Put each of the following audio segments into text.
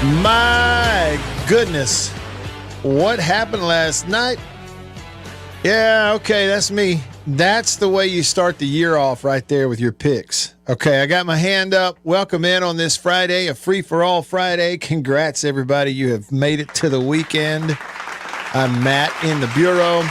My goodness. What happened last night? Yeah, okay, that's me. That's the way you start the year off right there with your picks. Okay, I got my hand up. Welcome in on this Friday, a free-for-all Friday. Congrats, everybody. You have made it to the weekend. I'm Matt in the Bureau.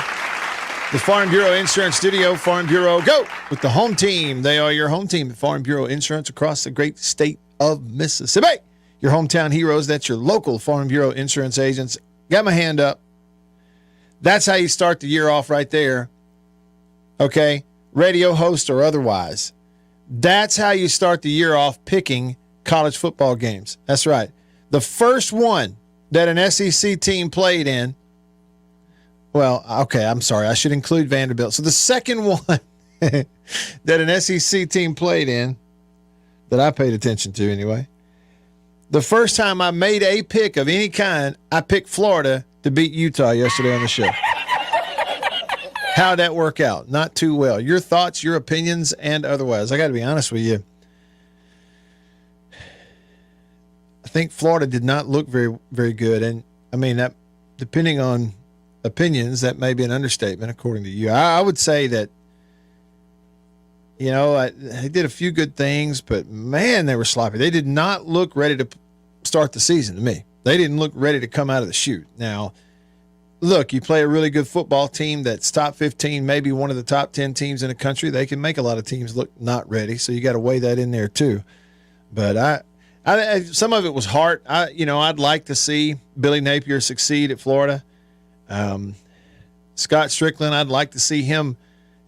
The Farm Bureau Insurance Studio. Farm Bureau, go with the home team. They are your home team at Farm Bureau Insurance across the great state of Mississippi. Your hometown heroes, that's your local Farm Bureau insurance agents. Got my hand up. That's how you start the year off right there. Okay? Radio host or otherwise. That's how you start the year off picking college football games. That's right. The first one that an SEC team played in, well, okay, I'm sorry. I should include Vanderbilt. So the second one that an SEC team played in, that I paid attention to anyway, the first time I made a pick of any kind, I picked Florida to beat Utah yesterday on the show. How'd that work out? Not too well. Your thoughts, your opinions, and otherwise. I got to be honest with you. I think Florida did not look very, very good. And, I mean, that depending on opinions, that may be an understatement, according to you. I would say that, you know, they did a few good things, but, man, they were sloppy. They did not look ready to start the season to me. They didn't look ready to come out of the chute. Now, look, you play a really good football team that's top 15, maybe one of the top 10 teams in the country. They can make a lot of teams look not ready, so you got to weigh that in there too. But I some of it was heart. I'd like to see Billy Napier succeed at Florida. Scott Strickland, I'd like to see him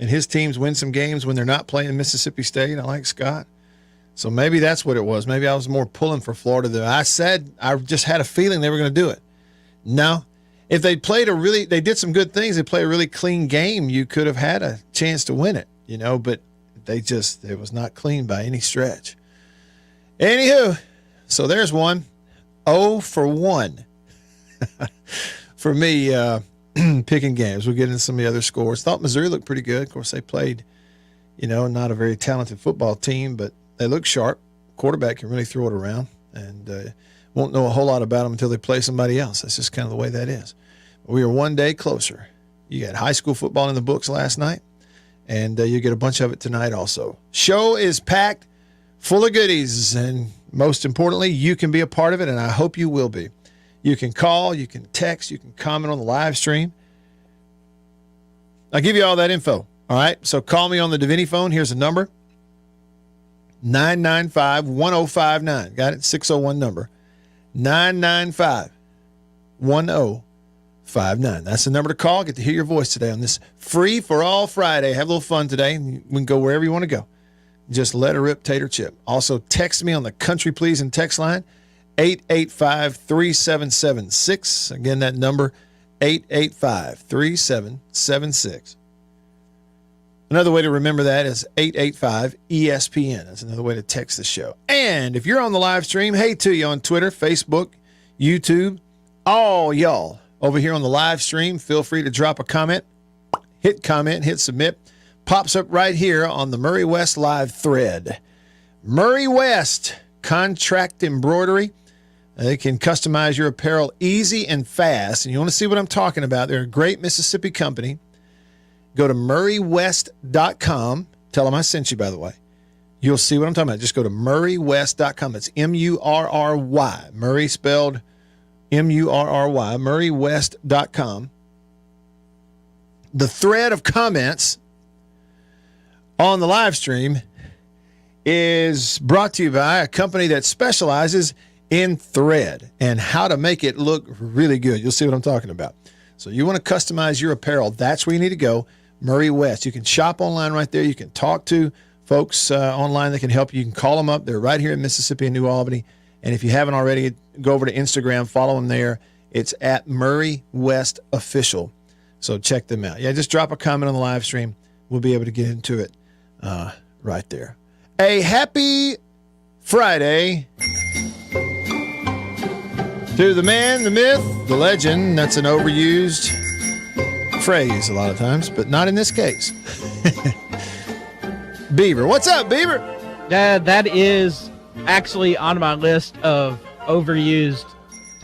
and his teams win some games when they're not playing Mississippi State. I like Scott. So maybe that's what it was. Maybe I was more pulling for Florida than I said. I just had a feeling they were going to do it. No. If they did some good things, they played a really clean game, you could have had a chance to win it, but it was not clean by any stretch. Anywho, so there's one. 0 for 1 for me picking games. We'll get into some of the other scores. Thought Missouri looked pretty good. Of course, they played, not a very talented football team, but they look sharp. Quarterback can really throw it around, and won't know a whole lot about them until they play somebody else. That's just kind of the way that is. We are one day closer. You got high school football in the books last night, and you get a bunch of it tonight also. Show is packed full of goodies, and most importantly, you can be a part of it, and I hope you will be. You can call, you can text, you can comment on the live stream. I'll give you all that info, all right? So call me on the Davini phone. Here's the number, 995-1059. Got it? 601 number. 995-1059. That's the number to call. Get to hear your voice today on this free for all Friday. Have a little fun today. We can go wherever you want to go. Just let her rip, Tater Chip. Also, text me on the Country Pleasing text line, 885-3776. Again, that number, 885-3776. Another way to remember that is 885-ESPN. That's another way to text the show. And if you're on the live stream, hey to you on Twitter, Facebook, YouTube, all y'all over here on the live stream, feel free to drop a comment, hit submit. Pops up right here on the Murray West live thread. Murray West Contract Embroidery. They can customize your apparel easy and fast. And you want to see what I'm talking about? They're a great Mississippi company. Go to murraywest.com. Tell them I sent you, by the way. You'll see what I'm talking about. Just go to murraywest.com. It's M-U-R-R-Y. Murray spelled M-U-R-R-Y. Murraywest.com. The thread of comments on the live stream is brought to you by a company that specializes in thread and how to make it look really good. You'll see what I'm talking about. So you want to customize your apparel, that's where you need to go, Murray West. You can shop online right there. You can talk to folks online that can help you. You can call them up. They're right here in Mississippi and New Albany. And if you haven't already, go over to Instagram, follow them there. It's at Murray West Official. So check them out. Yeah, just drop a comment on the live stream. We'll be able to get into it right there. A happy Friday to the man, the myth, the legend. That's an overused phrase a lot of times, but not in this case. Beaver. What's up, Beaver? That is actually on my list of overused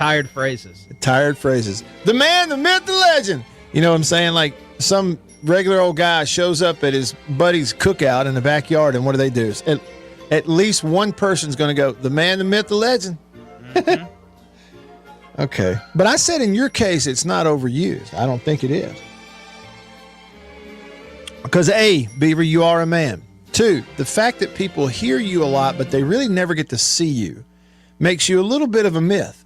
Tired phrases. Tired phrases. The man, the myth, the legend. You know what I'm saying? Like some regular old guy shows up at his buddy's cookout in the backyard, and what do? At least one person's going to go, the man, the myth, the legend. Mm-hmm. Okay. But I said in your case, it's not overused. I don't think it is. Because A, Beaver, you are a man. 2, the fact that people hear you a lot, but they really never get to see you, makes you a little bit of a myth.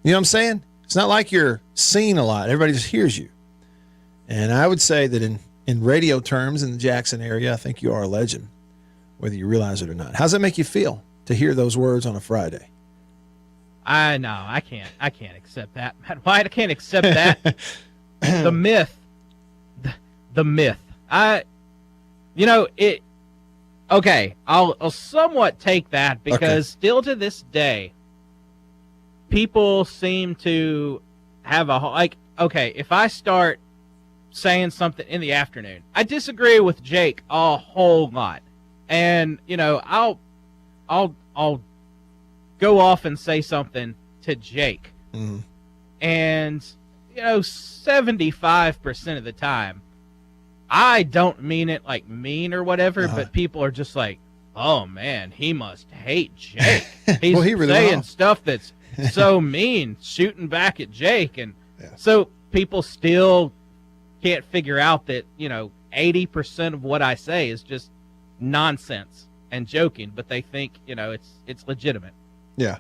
You know what I'm saying? It's not like you're seen a lot. Everybody just hears you. And I would say that in radio terms in the Jackson area, I think you are a legend, whether you realize it or not. How's that make you feel to hear those words on a Friday? I can't accept that, Matt White. I can't accept that. The myth. The myth. Okay, I'll somewhat take that because still to this day, people seem to have if I start saying something in the afternoon, I disagree with Jake a whole lot. And, I'll go off and say something to Jake. Mm. And, 75% of the time, I don't mean it like mean or whatever, but people are just like, oh, man, he must hate Jake. He's well, he really saying stuff that's so mean, shooting back at Jake. And so people still can't figure out that, 80% of what I say is just nonsense and joking, but they think, it's legitimate. Yeah.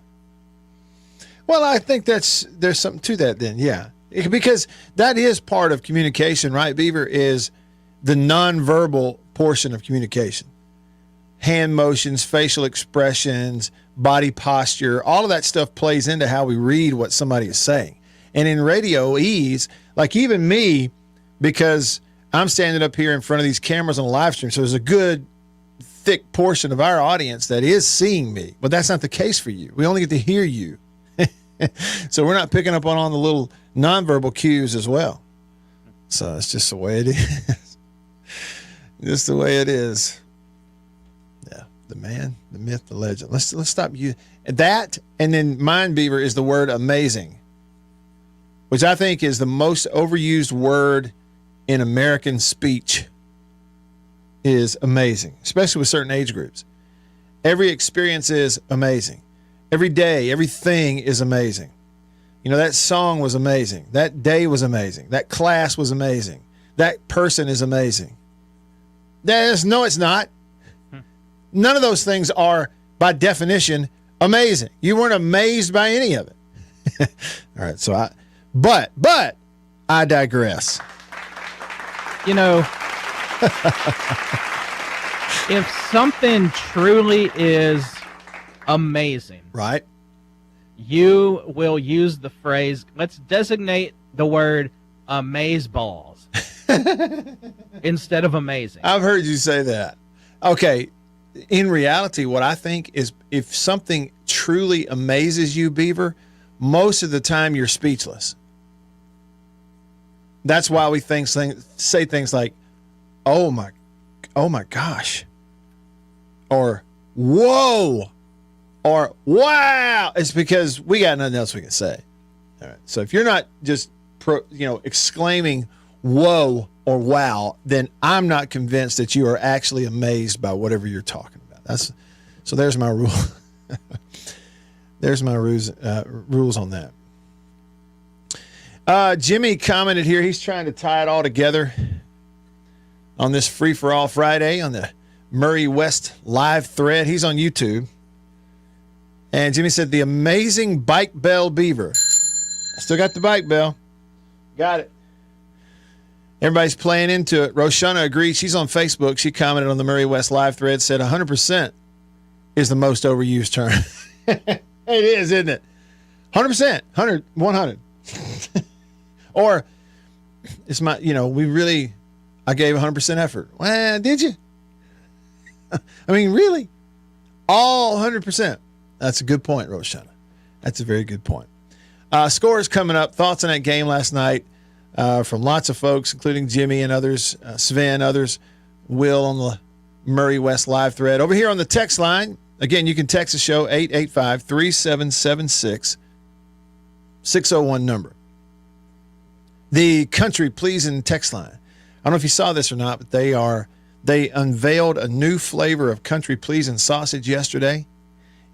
Well, I think there's something to that then, yeah. Because that is part of communication, right, Beaver, is the nonverbal portion of communication. Hand motions, facial expressions, body posture, all of that stuff plays into how we read what somebody is saying. And in radio ease, like even me, because I'm standing up here in front of these cameras on a live stream, so there's a good thick portion of our audience that is seeing me, but that's not the case for you. We only get to hear you. So we're not picking up on all the little nonverbal cues as well. So it's just the way it is. Just the way it is. Yeah. The man, the myth, the legend. Let's stop you. That, and then mine, Beaver, is the word amazing, which I think is the most overused word in American speech. Is amazing, especially with certain age groups. Every experience is amazing. Every day, everything is amazing. That song was amazing. That day was amazing. That class was amazing. That person is amazing. No, it's not. None of those things are, by definition, amazing. You weren't amazed by any of it. All right, but I digress. If something truly is amazing, right, you will use the phrase, let's designate the word amazeballs instead of amazing. I've heard you say that. Okay, in reality, what I think is if something truly amazes you, Beaver, most of the time you're speechless. That's why we say things like, oh my gosh, or whoa, or wow. It's because we got nothing else we can say. All right. So if you're not just exclaiming whoa or wow, then I'm not convinced that you are actually amazed by whatever you're talking about. So there's my rule. There's my rules on that. Jimmy commented here. He's trying to tie it all together on this Free for All Friday on the Murray West live thread. He's on YouTube. And Jimmy said, the amazing bike bell Beaver. I still got the bike bell. Got it. Everybody's playing into it. Roshana agreed. She's on Facebook. She commented on the Murray West live thread, said 100% is the most overused term. It is, isn't it? 100%, 100. Or it's my, I gave 100% effort. Well, did you? I mean, really? All 100%. That's a good point, Roshana. That's a very good point. Scores coming up. Thoughts on that game last night from lots of folks, including Jimmy and others, Sven, others, Will on the Murray West live thread. Over here on the text line, again, you can text the show 885-3776. 601 number. The country pleasing text line. I don't know if you saw this or not, but they unveiled a new flavor of country pleasing sausage yesterday.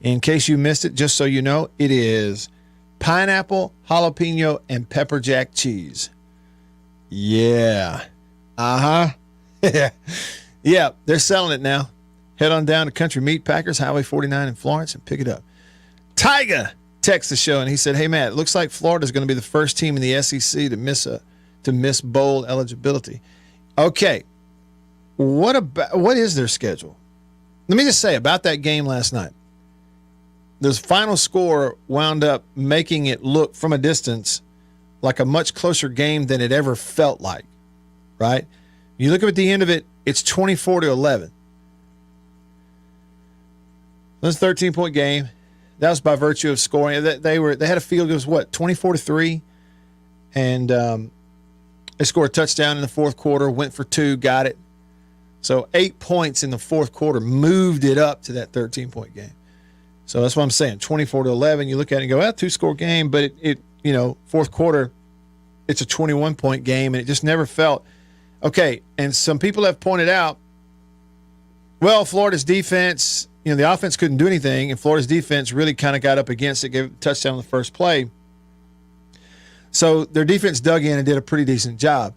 In case you missed it, just so you know, it is pineapple, jalapeno, and pepper jack cheese. Yeah. Yeah, they're selling it now. Head on down to Country Meat Packers, Highway 49 in Florence, and pick it up. Tyga texted the show, and he said, "Hey, Matt, it looks like Florida's going to be the first team in the SEC to miss bowl eligibility." Okay, what is their schedule? Let me just say about that game last night. The final score wound up making it look from a distance like a much closer game than it ever felt like, right? You look at the end of it, it's 24-11. That's a 13-point game. That was by virtue of scoring. They had a field, it was what, 24-3? And they scored a touchdown in the fourth quarter, went for 2, got it. So 8 points in the fourth quarter moved it up to that 13-point game. So that's what I'm saying, 24-11. You look at it and go, well, 2-score game, but it fourth quarter, it's a 21-point game, and it just never felt okay. And some people have pointed out, well, Florida's defense, the offense couldn't do anything, and Florida's defense really kind of got up against it, gave a touchdown on the first play. So their defense dug in and did a pretty decent job.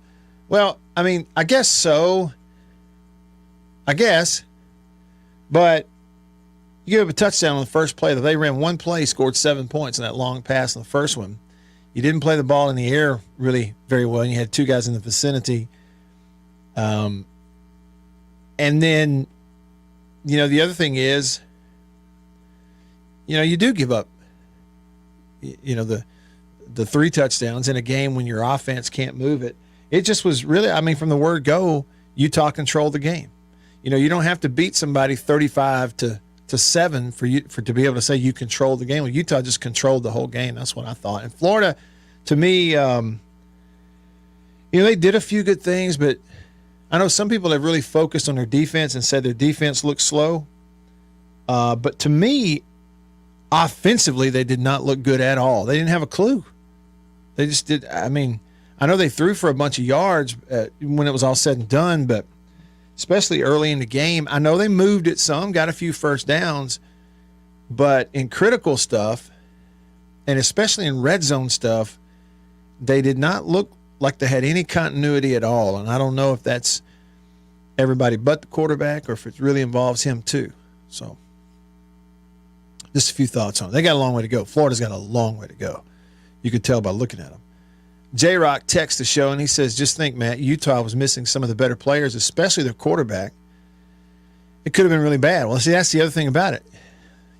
Well, I mean, I guess so. But you give up a touchdown on the first play. They ran one play, scored 7 points in that long pass in the first one. You didn't play the ball in the air really very well, and you had 2 guys in the vicinity. And then, the other thing is, you do give up, the 3 touchdowns in a game when your offense can't move it. It just was really, from the word go, Utah controlled the game. You don't have to beat somebody 35-7 to be able to say you controlled the game. Well, Utah just controlled the whole game. That's what I thought. And Florida, to me, they did a few good things, but I know some people have really focused on their defense and said their defense looked slow. But to me, offensively, they did not look good at all. They didn't have a clue. They just did. I know they threw for a bunch of yards when it was all said and done, but especially early in the game, I know they moved it some, got a few first downs, but in critical stuff, and especially in red zone stuff, they did not look like they had any continuity at all. And I don't know if that's everybody but the quarterback or if it really involves him too. So just a few thoughts on it. They got a long way to go. Florida's got a long way to go. You could tell by looking at them. J-Rock texts the show, and he says, just think, Matt, Utah was missing some of the better players, especially their quarterback. It could have been really bad. Well, see, that's the other thing about it.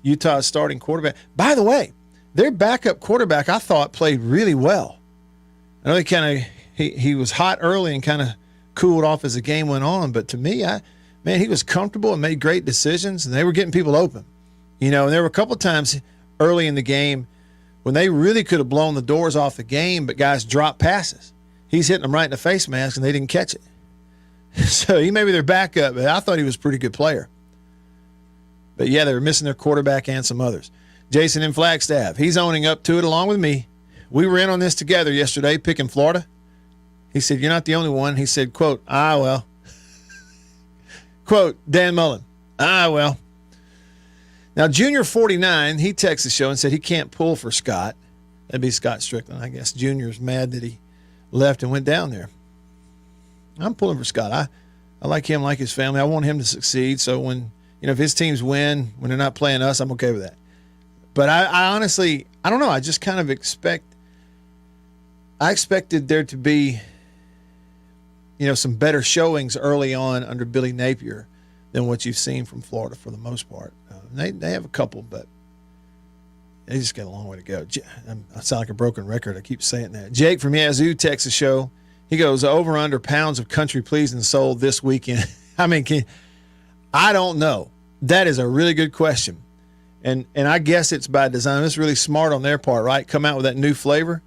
Utah's starting quarterback. By the way, their backup quarterback, I thought, played really well. I know he was hot early and kind of cooled off as the game went on, but to me, he was comfortable and made great decisions, and they were getting people open. And there were a couple of times early in the game when they really could have blown the doors off the game, but guys dropped passes. He's hitting them right in the face mask, and they didn't catch it. So he may be their backup, but I thought he was a pretty good player. But, yeah, they were missing their quarterback and some others. Jason in Flagstaff, he's owning up to it along with me. We were in on this together yesterday, picking Florida. He said, you're not the only one. He said, quote, well. Quote, Dan Mullen, well. Now, Junior 49, he texted the show and said he can't pull for Scott. That'd be Scott Strickland. I guess Junior's mad that he left and went down there. I'm pulling for Scott. I like him, like his family. I want him to succeed. So when, if his teams win, when they're not playing us, I'm okay with that. But I honestly, I don't know. I just kind of I expected there to be, some better showings early on under Billy Napier than what you've seen from Florida for the most part. They have a couple, but they just got a long way to go. I sound like a broken record. I keep saying that. Jake from Yazoo texts the show. He goes, over under pounds of country pleasing sold this weekend. I don't know. That is a really good question. And I guess it's by design. It's really smart on their part, right? Come out with that new flavor.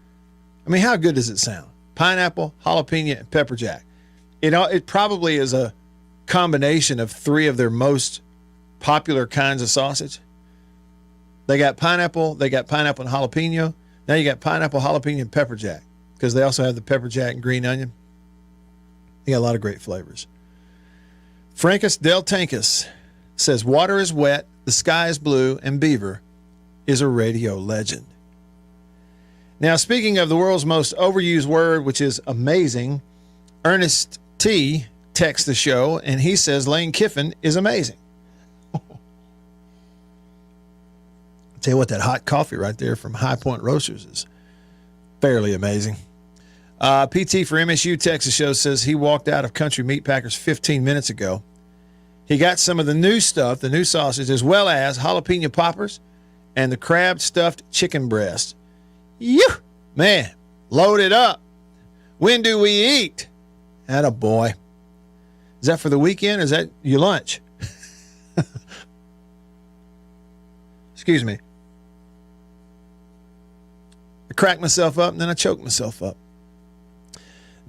How good does it sound? Pineapple, jalapeno, and pepper jack. It probably is a combination of 3 of their most popular kinds of sausage. They got pineapple and jalapeno. Now you got pineapple, jalapeno, and pepper jack, because they also have the pepper jack and green onion. They got a lot of great flavors. Frankus Del Tankus says, water is wet, the sky is blue, and Beaver is a radio legend. Now, speaking of the world's most overused word, which is amazing, Ernest T. texts the show, and he says Lane Kiffin is amazing. I'll tell you what, that hot coffee right there from High Point Roasters is fairly amazing. PT for MSU Texas show says he walked out of Country Meat Packers 15 minutes ago. He got some of the new stuff, the new sausage, as well as jalapeno poppers and the crab stuffed chicken breast. Yew! Man, load it up. When do we eat? Atta boy. Is that for the weekend or is that your lunch? Excuse me. I cracked myself up and then I choked myself up.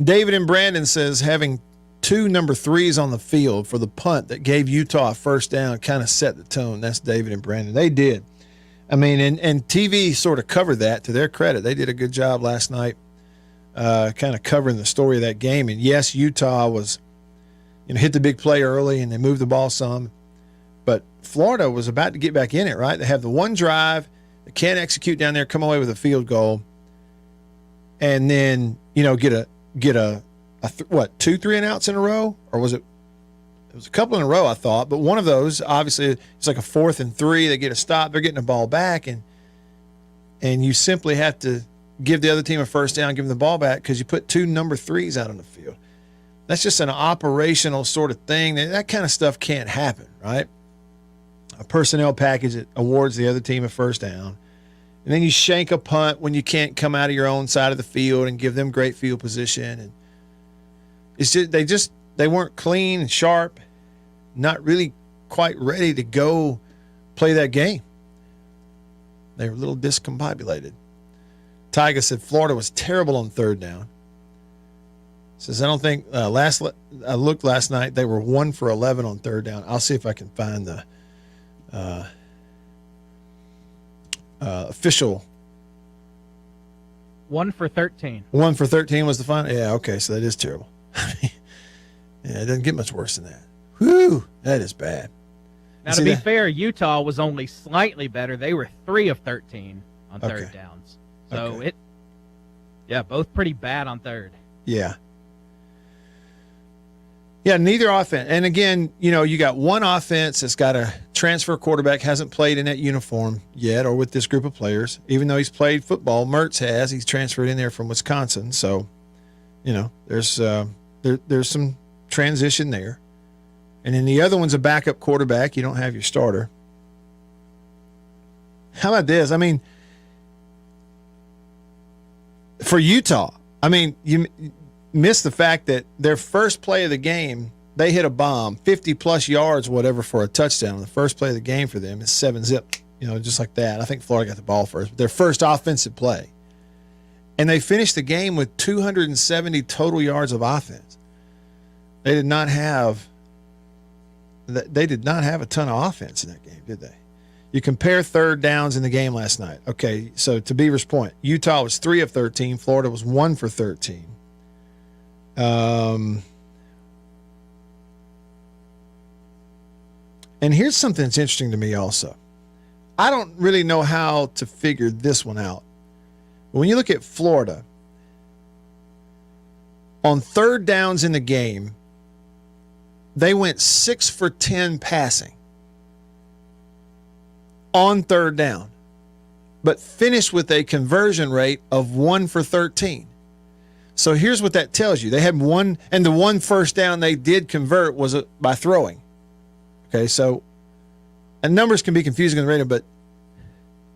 David and Brandon says having 2 number 3s on the field for the punt that gave Utah a first down kind of set the tone. That's David and Brandon. They did. I mean, and TV sort of covered that to their credit. They did a good job last night kind of covering the story of that game. And yes, Utah was, hit the big play early and they moved the ball some. But Florida was about to get back in it, right? They have the one drive. They can't execute down there, come away with a field goal. And then, get a 2 3-and-outs in a row, or was it was a couple in a row, I thought, but one of those, obviously it's like a 4th and 3, they get a stop, they're getting the ball back, and you simply have to give the other team a first down, give them the ball back, because you put 2 number 3s out on the field. That's just an operational sort of thing. That kind of stuff can't happen, right? A personnel package that awards the other team a first down, and then you shank a punt when you can't come out of your own side of the field and give them great field position. And it's just they weren't clean and sharp, not really quite ready to go play that game. They were a little discombobulated. Tyga said Florida was terrible on 3rd down. Says I don't think I looked last night, they were 1 for 11 on 3rd down. I'll see if I can find the official. 1 for 13. 1 for 13 was the final. Yeah, okay, so that is terrible. Yeah, it doesn't get much worse than that. Whew, that is bad. Now, to be fair, Utah was only slightly better. They were 3 of 13 on 3rd downs. So both pretty bad on 3rd. Yeah. Yeah, neither offense. And again, you got one offense that's got a transfer quarterback, hasn't played in that uniform yet or with this group of players. Even though he's played football, Mertz has. He's transferred in there from Wisconsin. So, there's some transition there. And then the other one's a backup quarterback. You don't have your starter. How about this? I mean, for Utah, you missed the fact that their first play of the game, they hit a bomb, 50-plus yards, whatever, for a touchdown. The first play of the game for them is 7-zip, just like that. I think Florida got the ball first. But their first offensive play. And they finished the game with 270 total yards of offense. They did not have a ton of offense in that game, did they? You compare 3rd downs in the game last night. Okay, so to Beaver's point, Utah was 3 of 13. Florida was 1 for 13. And here's something that's interesting to me also. I don't really know how to figure this one out. But when you look at Florida, on 3rd downs in the game, they went 6 for 10 passing on 3rd down, but finished with a conversion rate of 1 for 13. So here's what that tells you. They had one, and the one first down they did convert was by throwing. Okay, so, and numbers can be confusing on the radio, but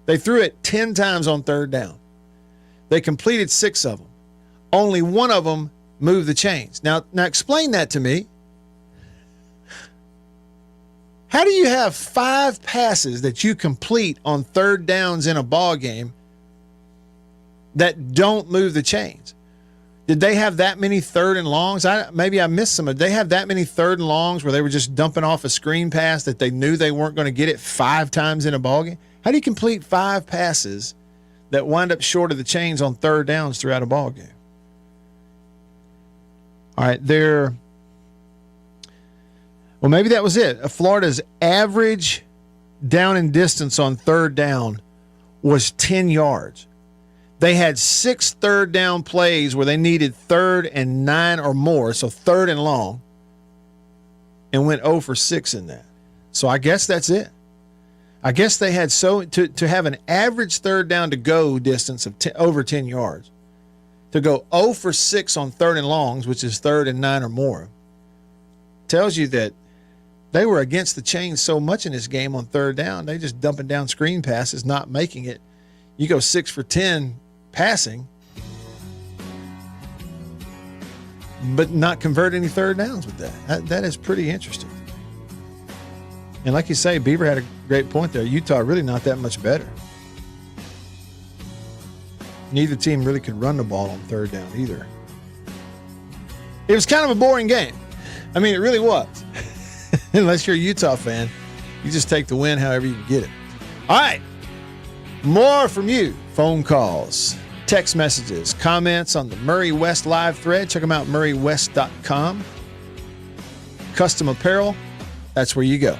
they threw it 10 times on 3rd down. They completed 6 of them. Only 1 of them moved the chains. Now explain that to me. How do you have 5 passes that you complete on 3rd downs in a ball game that don't move the chains? Did they have that many 3rd and longs? Maybe I missed some. Did they have that many 3rd and longs where they were just dumping off a screen pass that they knew they weren't going to get it 5 times in a ball game? How do you complete 5 passes that wind up short of the chains on third downs throughout a ball game. All right, well, maybe that was it. Florida's average down and distance on third down was 10 yards. They had 6 third down plays where they needed 3rd and 9 or more, so 3rd and long, and went 0 for 6 in that. So I guess that's it. I guess they had to have an average third down to go distance of over 10 yards. To go 0 for 6 on 3rd and longs, which is 3rd and 9 or more, tells you that they were against the chains so much in this game on third down. They just dumping down screen passes, not making it. You go 6 for 10 passing, but not convert any third downs with that. That is pretty interesting. And like you say, Beaver had a great point there. Utah really not that much better. Neither team really could run the ball on third down either. It was kind of a boring game. I mean, it really was. Unless you're a Utah fan, you just take the win however you can get it. All right. More from you. Phone calls, text messages, comments on the Murray West live thread. Check them out, murraywest.com. Custom apparel, that's where you go.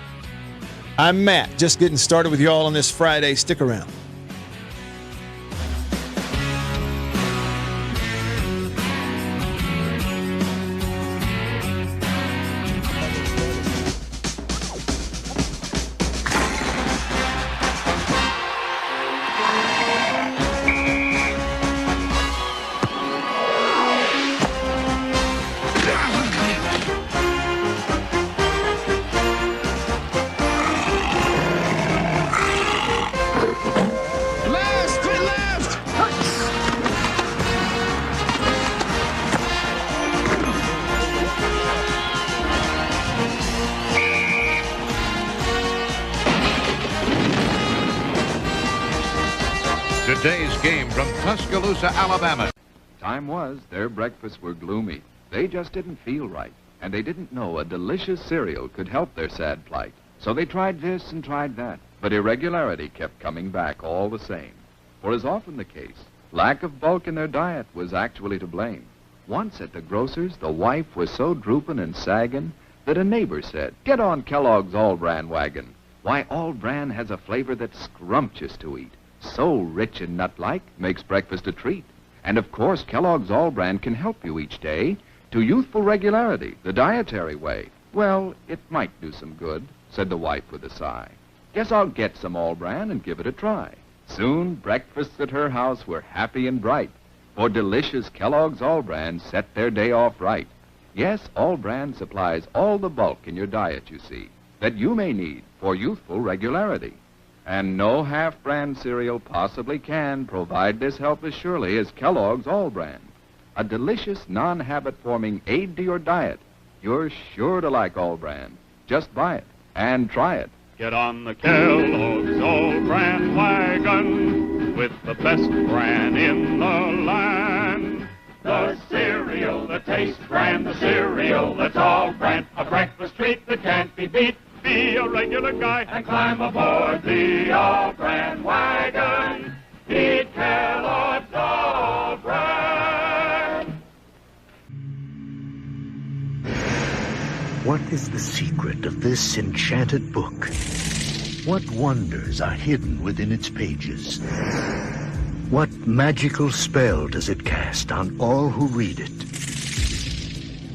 I'm Matt, just getting started with y'all on this Friday. Stick around. Today's game from Tuscaloosa, Alabama. Time was their breakfasts were gloomy. They just didn't feel right, and they didn't know a delicious cereal could help their sad plight. So they tried this and tried that, but irregularity kept coming back all the same. For as often the case, lack of bulk in their diet was actually to blame. Once at the grocer's, the wife was so drooping and sagging that a neighbor said, "Get on Kellogg's All-Bran wagon. Why, All-Bran has a flavor that's scrumptious to eat. So rich and nut-like, makes breakfast a treat. And of course, Kellogg's All-Bran can help you each day to youthful regularity, the dietary way." "Well, it might do some good," said the wife with a sigh. "Guess I'll get some All-Bran and give it a try." Soon, breakfasts at her house were happy and bright, for delicious Kellogg's All-Bran set their day off right. Yes, All-Bran supplies all the bulk in your diet, you see, that you may need for youthful regularity. And no half-brand cereal possibly can provide this help as surely as Kellogg's All-Bran. A delicious, non-habit-forming aid to your diet. You're sure to like All-Bran. Just buy it and try it. Get on the Kellogg's All-Bran wagon with the best bran in the land. The cereal that tastes bran, the cereal that's All-Bran, a breakfast treat that can't be beat. Be a regular guy and climb aboard the All-Bran wagon. Eat Kellogg's All-Bran. What is the secret of this enchanted book? What wonders are hidden within its pages? What magical spell does it cast on all who read it?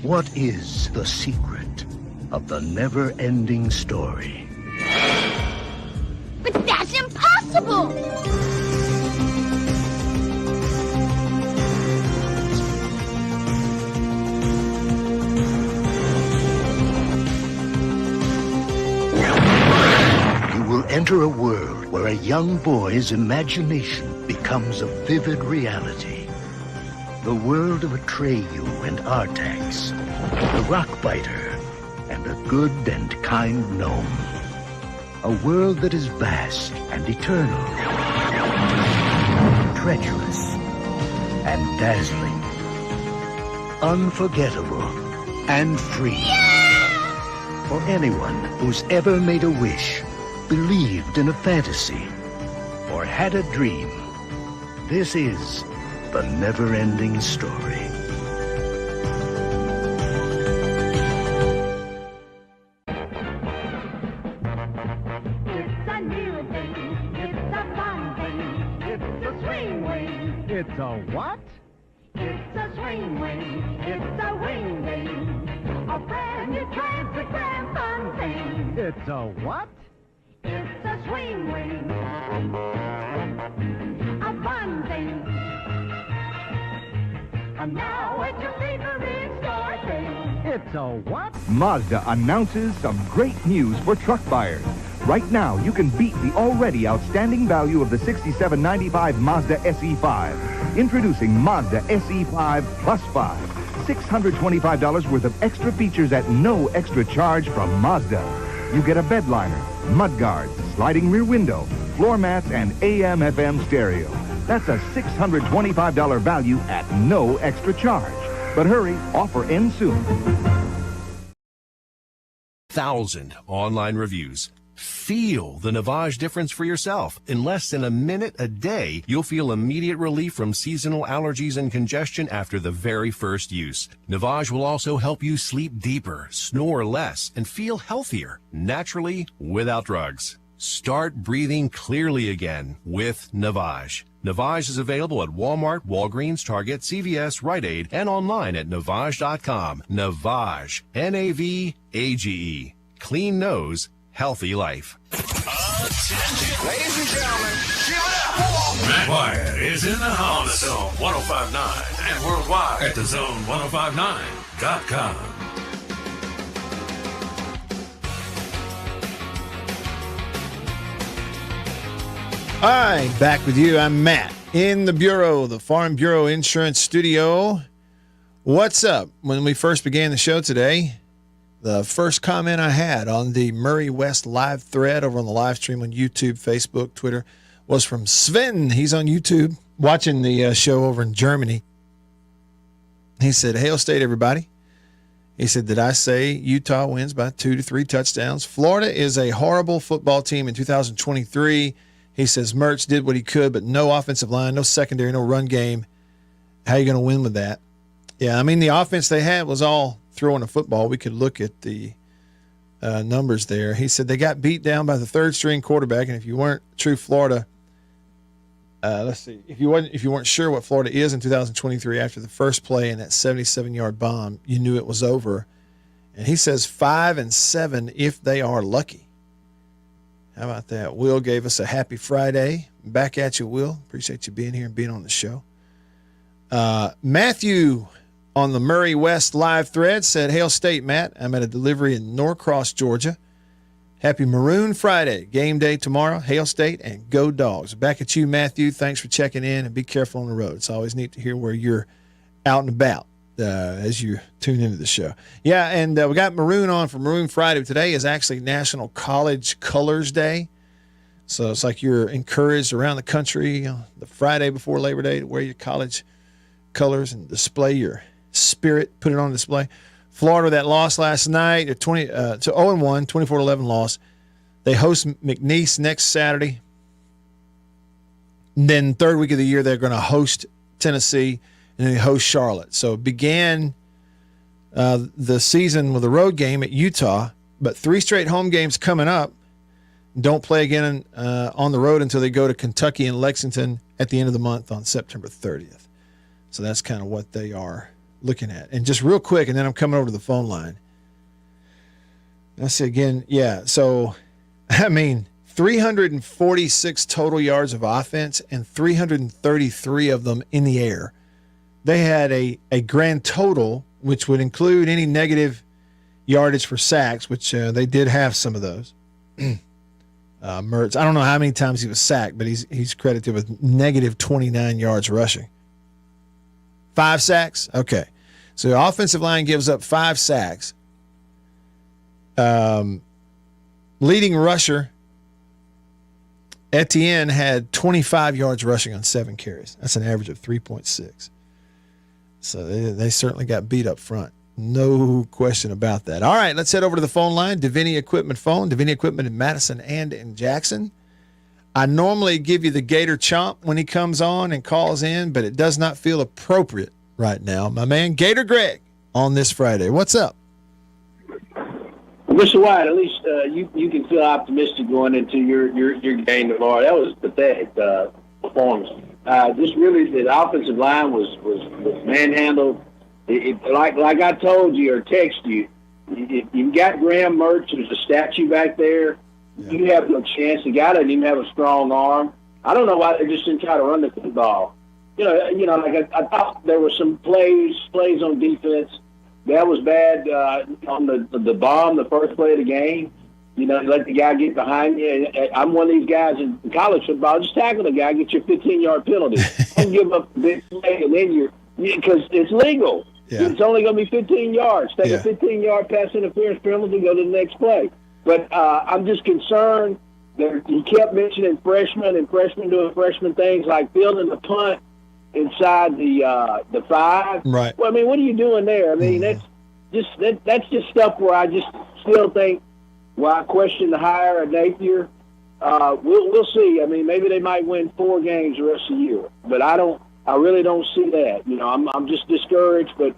What is the secret of the never-ending story? But that's impossible! You will enter a world where a young boy's imagination becomes a vivid reality. The world of Atreyu and Artax, the Rockbiter, and a good and kind gnome. A world that is vast and eternal, treacherous and dazzling, unforgettable and free. Yeah! For anyone who's ever made a wish, believed in a fantasy, or had a dream, This is the never-ending story. It's a new thing. It's a fun thing. It's a swing wing. It's a what? It's a swing wing. It's a wing wing. A brand new transgrand fun thing. It's a what? It's a swing wing. A fun thing. And now it's your favorite store thing. It's a what? Mazda announces some great news for truck buyers. Right now, you can beat the already outstanding value of the $67.95 Mazda SE5. Introducing Mazda SE5 Plus 5. $625 worth of extra features at no extra charge from Mazda. You get a bed liner, mud guards, sliding rear window, floor mats, and AM/FM stereo. That's a $625 value at no extra charge. But hurry, offer ends soon. 1,000 online reviews. Feel the Navage difference for yourself. In less than a minute a day, you'll feel immediate relief from seasonal allergies and congestion after the very first use. Navage will also help you sleep deeper, snore less, and feel healthier, naturally, without drugs. Start breathing clearly again with Navage. Navage is available at Walmart, Walgreens, Target, CVS, Rite Aid, and online at Navage.com. Navage. Navage. Clean nose, healthy life. Attention. Ladies and gentlemen, give it up. Matt Wyatt is in the house on the Zone 105.9 and worldwide at the Zone1059.com. All right, back with you. I'm Matt in the Bureau, the Farm Bureau Insurance Studio. What's up? When we first began the show today, the first comment I had on the Murray West live thread over on the live stream on YouTube, Facebook, Twitter was from Sven. He's on YouTube watching the show over in Germany. He said, "Hail State, everybody." He said, "Did I say Utah wins by 2 to 3 touchdowns? Florida is a horrible football team in 2023. He says Mertz did what he could, but no offensive line, no secondary, no run game. How are you going to win with that?" Yeah, I mean, the offense they had was all throwing a football. We could look at the numbers there. He said they got beat down by the third-string quarterback, and if you weren't true Florida, let's see, if you weren't sure what Florida is in 2023 after the first play and that 77-yard bomb, you knew it was over. And he says 5-7 if they are lucky. How about that? Will gave us a happy Friday. Back at you, Will. Appreciate you being here and being on the show. Matthew on the Murray West live thread said, "Hail State, Matt. I'm at a delivery in Norcross, Georgia. Happy Maroon Friday. Game day tomorrow. Hail State and go Dogs." Back at you, Matthew. Thanks for checking in and be careful on the road. It's always neat to hear where you're out and about as you tune into the show. Yeah, and we got Maroon on for Maroon Friday. Today is actually National College Colors Day. So it's like you're encouraged around the country the Friday before Labor Day to wear your college colors and display your spirit, put it on display. Florida, that loss last night, to 0-1, 24-11 loss. They host McNeese next Saturday. And then third week of the year, they're going to host Tennessee, and then they host Charlotte. So it began the season with a road game at Utah, but 3 straight home games coming up. Don't play again on the road until they go to Kentucky and Lexington at the end of the month on September 30th. So that's kind of what they are looking at. And just real quick, and then I'm coming over to the phone line. Let's see again. Yeah, so, I mean, 346 total yards of offense and 333 of them in the air. They had a grand total, which would include any negative yardage for sacks, which they did have some of those. Mertz, I don't know how many times he was sacked, but he's credited with negative 29 yards rushing. 5 sacks? Okay. So the offensive line gives up 5 sacks. Leading rusher, Etienne, had 25 yards rushing on 7 carries. That's an average of 3.6. So they certainly got beat up front. No question about that. All right, let's head over to the phone line. Davini Equipment phone. Davini Equipment in Madison and in Jackson. I normally give you the Gator Chomp when he comes on and calls in, but it does not feel appropriate right now. My man, Gator Greg, on this Friday. What's up? Mr. White, at least you can feel optimistic going into your game tomorrow. That was a pathetic performance. Just really, the offensive line was manhandled. Like I told you or texted you, if you've got Graham Mertz, who's a statue back there, you have no chance. The guy doesn't even have a strong arm. I don't know why they just didn't try to run the football. You know, like I thought there were some plays on defense. That was bad on the bomb, the first play of the game. You know, let the guy get behind you. I'm one of these guys in college football. Just tackle the guy, get your 15-yard penalty. Don't give up a big play, and then because it's legal. Yeah. It's only going to be 15 yards. Take a 15-yard pass interference penalty, go to the next play. But I'm just concerned that he kept mentioning freshmen doing freshman things like fielding the punt inside the 5. Right. Well, I mean, what are you doing there? I mean, that's just stuff where I just still think. Well, I question the hire of Napier. We'll see. I mean, maybe they might win 4 games the rest of the year, but I really don't see that. You know, I'm just discouraged. But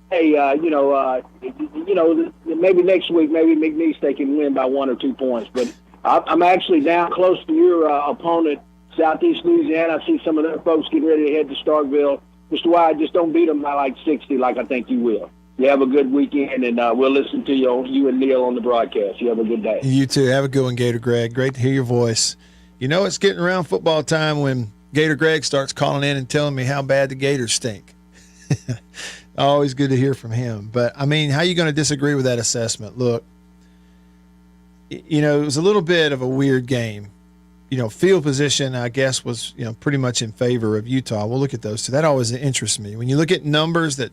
hey, maybe next week, maybe McNeese they can win by 1 or 2 points. But I'm actually down close to your opponent, Southeast Louisiana. I see some of their folks getting ready to head to Starkville. Mr. White, just don't beat them by like 60, like I think you will. You have a good weekend, and we'll listen to you and Neil on the broadcast. You have a good day. You too. Have a good one, Gator Greg. Great to hear your voice. You know, it's getting around football time when Gator Greg starts calling in and telling me how bad the Gators stink. Always good to hear from him. But, I mean, how are you going to disagree with that assessment? Look, you know, it was a little bit of a weird game. You know, field position, I guess, was, you know, pretty much in favor of Utah. We'll look at those two. That always interests me. When you look at numbers that,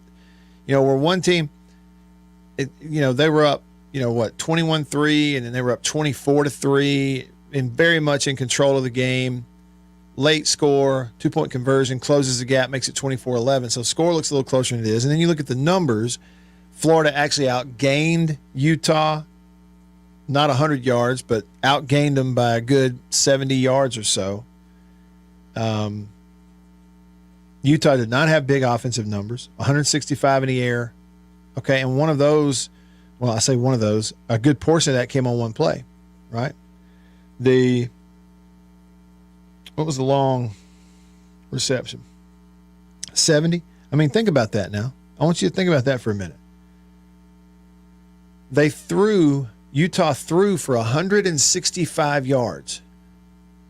you know, where one team, they were up, 21-3, and then they were up 24-3, and very much in control of the game. Late score, 2-point conversion, closes the gap, makes it 24-11. So score looks a little closer than it is. And then you look at the numbers. Florida actually outgained Utah, not 100 yards, but outgained them by a good 70 yards or so. Utah did not have big offensive numbers, 165 in the air. Okay, and one of those, well, I say one of those, a good portion of that came on one play, right? What was the long reception? 70? I mean, think about that now. I want you to think about that for a minute. Utah threw for 165 yards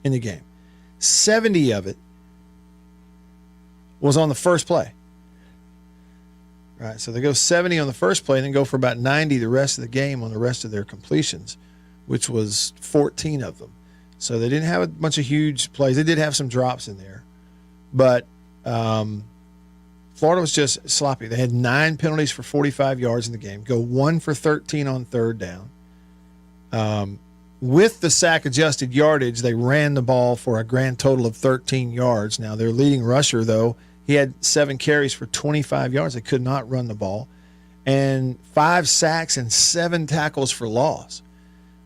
in the game. 70 of it was on the first play. Right, so they go 70 on the first play and then go for about 90 the rest of the game on the rest of their completions, which was 14 of them. So they didn't have a bunch of huge plays. They did have some drops in there. But Florida was just sloppy. They had 9 penalties for 45 yards in the game, go 1 for 13 on third down. With the sack-adjusted yardage, they ran the ball for a grand total of 13 yards. Now, their leading rusher, though, he had 7 carries for 25 yards. They could not run the ball. And 5 sacks and 7 tackles for loss.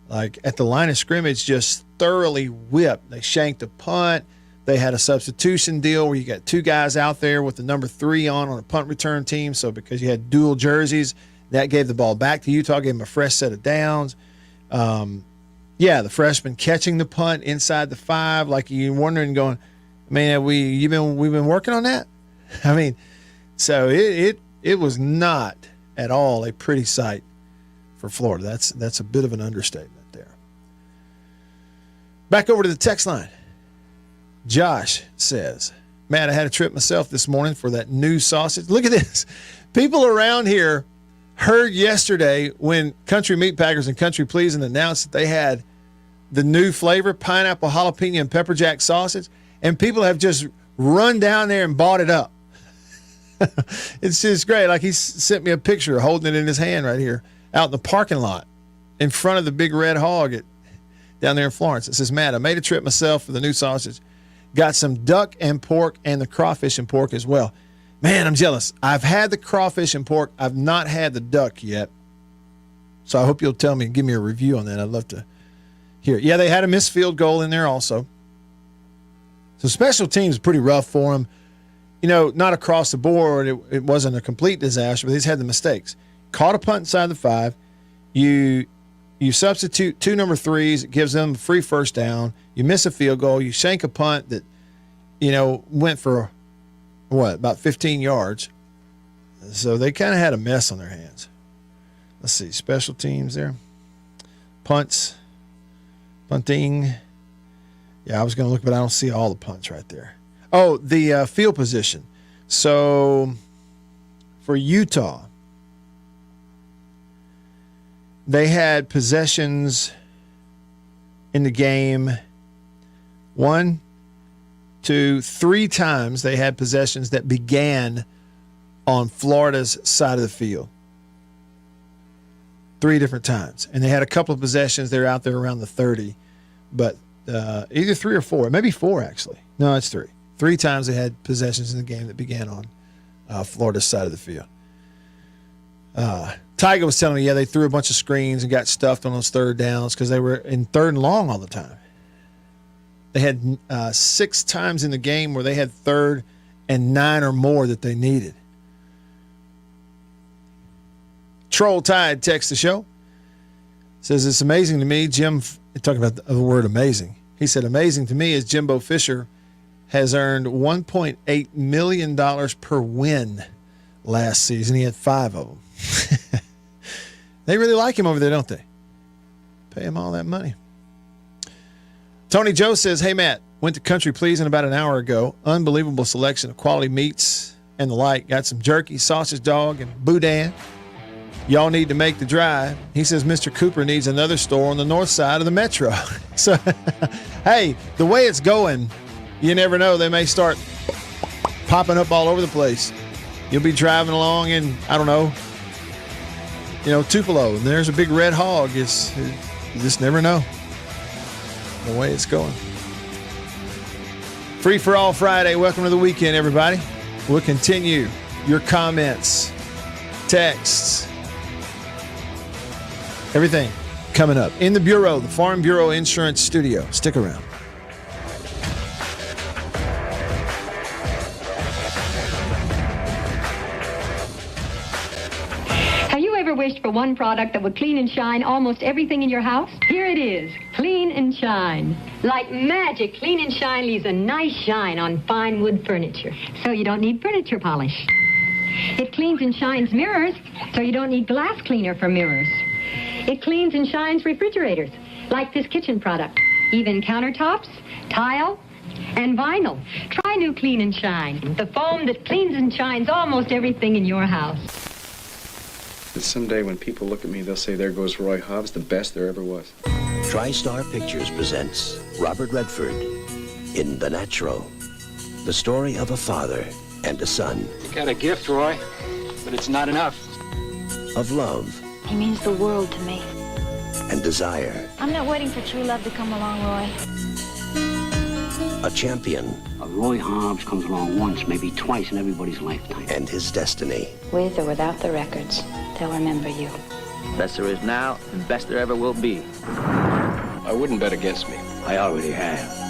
Like, at the line of scrimmage, just thoroughly whipped. They shanked a punt. They had a substitution deal where you got 2 guys out there with the number 3 on a punt return team. So because you had dual jerseys, that gave the ball back to Utah, gave them a fresh set of downs. The freshman catching the punt inside the 5, like you're wondering, going, man, we've been working on that. I mean, so it was not at all a pretty sight for Florida. That's a bit of an understatement there. Back over to the text line. Josh says, Matt, I had a trip myself this morning for that new sausage. Look at this. People around here heard yesterday when Country Meat Packers and Country Pleasing announced that they had the new flavor, pineapple, jalapeno, and pepper jack sausage, and people have just run down there and bought it up. It's just great. Like, he sent me a picture holding it in his hand right here out in the parking lot in front of the Big Red Hog down there in Florence. It says, Matt, I made a trip myself for the new sausage. Got some duck and pork and the crawfish and pork as well. Man, I'm jealous. I've had the crawfish and pork. I've not had the duck yet. So I hope you'll tell me and give me a review on that. I'd love to hear it. Yeah, they had a missed field goal in there also. So special teams is pretty rough for them. You know, not across the board. It wasn't a complete disaster, but they just had the mistakes. Caught a punt inside the 5. You substitute 2 number 3s. It gives them a free first down. You miss a field goal. You shank a punt that, you know, went for, about 15 yards. So they kind of had a mess on their hands. Let's see. Special teams there. Punting. Yeah, I was going to look, but I don't see all the punts right there. Oh, the field position. So for Utah, they had possessions in the game 1, 2, 3 times. They had possessions that began on Florida's side of the field. 3 different times. And they had a couple of possessions. They're out there around the 30, but either 3 or 4, maybe 4 actually. No, it's 3. 3 times they had possessions in the game that began on Florida's side of the field. Tiger was telling me, yeah, they threw a bunch of screens and got stuffed on those third downs because they were in 3rd and long all the time. They had 6 times in the game where they had 3rd and 9 or more that they needed. Troll Tide texts the show. Says, it's amazing to me, Jim, talking about the word amazing. He said, amazing to me is Jimbo Fisher has earned $1.8 million per win last season. He had 5 of them. They really like him over there, don't they? Pay him all that money. Tony Joe says, hey, Matt, went to Country Pleasing about an hour ago. Unbelievable selection of quality meats and the like. Got some jerky, sausage dog, and boudin. Y'all need to make the drive. He says Mr. Cooper needs another store on the north side of the metro. So, hey, the way it's going, you never know. They may start popping up all over the place. You'll be driving along in, I don't know, Tupelo, and there's a big red hog. You just never know the way it's going. Free for All Friday. Welcome to the weekend, everybody. We'll continue your comments, texts, everything coming up. In the Bureau, the Farm Bureau Insurance Studio. Stick around. Have you ever wished for one product that would clean and shine almost everything in your house? Here it is, Clean and Shine. Like magic, Clean and Shine leaves a nice shine on fine wood furniture, so you don't need furniture polish. It cleans and shines mirrors, so you don't need glass cleaner for mirrors. It cleans and shines refrigerators, like this kitchen product. Even countertops, tile, and vinyl. Try new Clean and Shine, the foam that cleans and shines almost everything in your house. Someday when people look at me, they'll say, there goes Roy Hobbs, the best there ever was. TriStar Pictures presents Robert Redford in The Natural, the story of a father and a son. You got a gift, Roy, but it's not enough. Of love. He means the world to me. And desire. I'm not waiting for true love to come along, Roy. A champion. A Roy Hobbs comes along once, maybe twice in everybody's lifetime. And his destiny. With or without the records, they'll remember you. Best there is now, and best there ever will be. I wouldn't bet against me. I already have.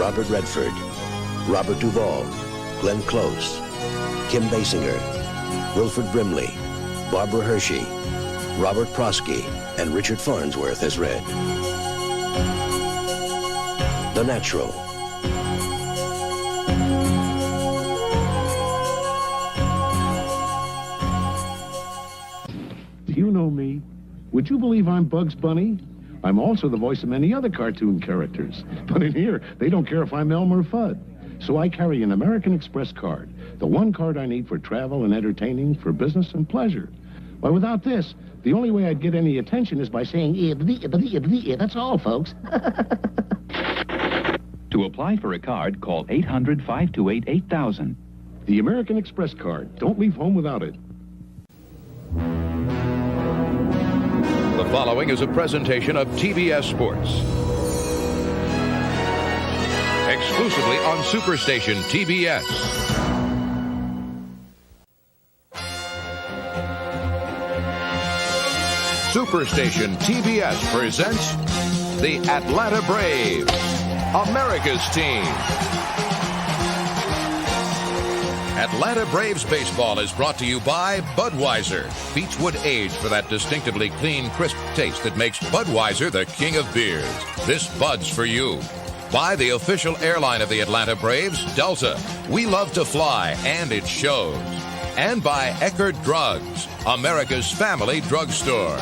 Robert Redford, Robert Duvall, Glenn Close, Kim Basinger, Wilford Brimley, Barbara Hershey, Robert Prosky, and Richard Farnsworth as Red. The Natural. Do you know me? Would you believe I'm Bugs Bunny? I'm also the voice of many other cartoon characters. But in here, they don't care if I'm Elmer Fudd. So I carry an American Express card, the one card I need for travel and entertaining, for business and pleasure. Why, without this, the only way I'd get any attention is by saying, that's all, folks. To apply for a card, call 800-528-8000. The American Express card. Don't leave home without it. The following is a presentation of TBS Sports. Exclusively on Superstation TBS. Superstation TBS presents the Atlanta Braves, America's team. Atlanta Braves baseball is brought to you by Budweiser. Beechwood aged for that distinctively clean, crisp taste that makes Budweiser the king of beers. This Bud's for you. By the official airline of the Atlanta Braves, Delta. We love to fly, and it shows. And by Eckerd Drugs, America's family drugstore.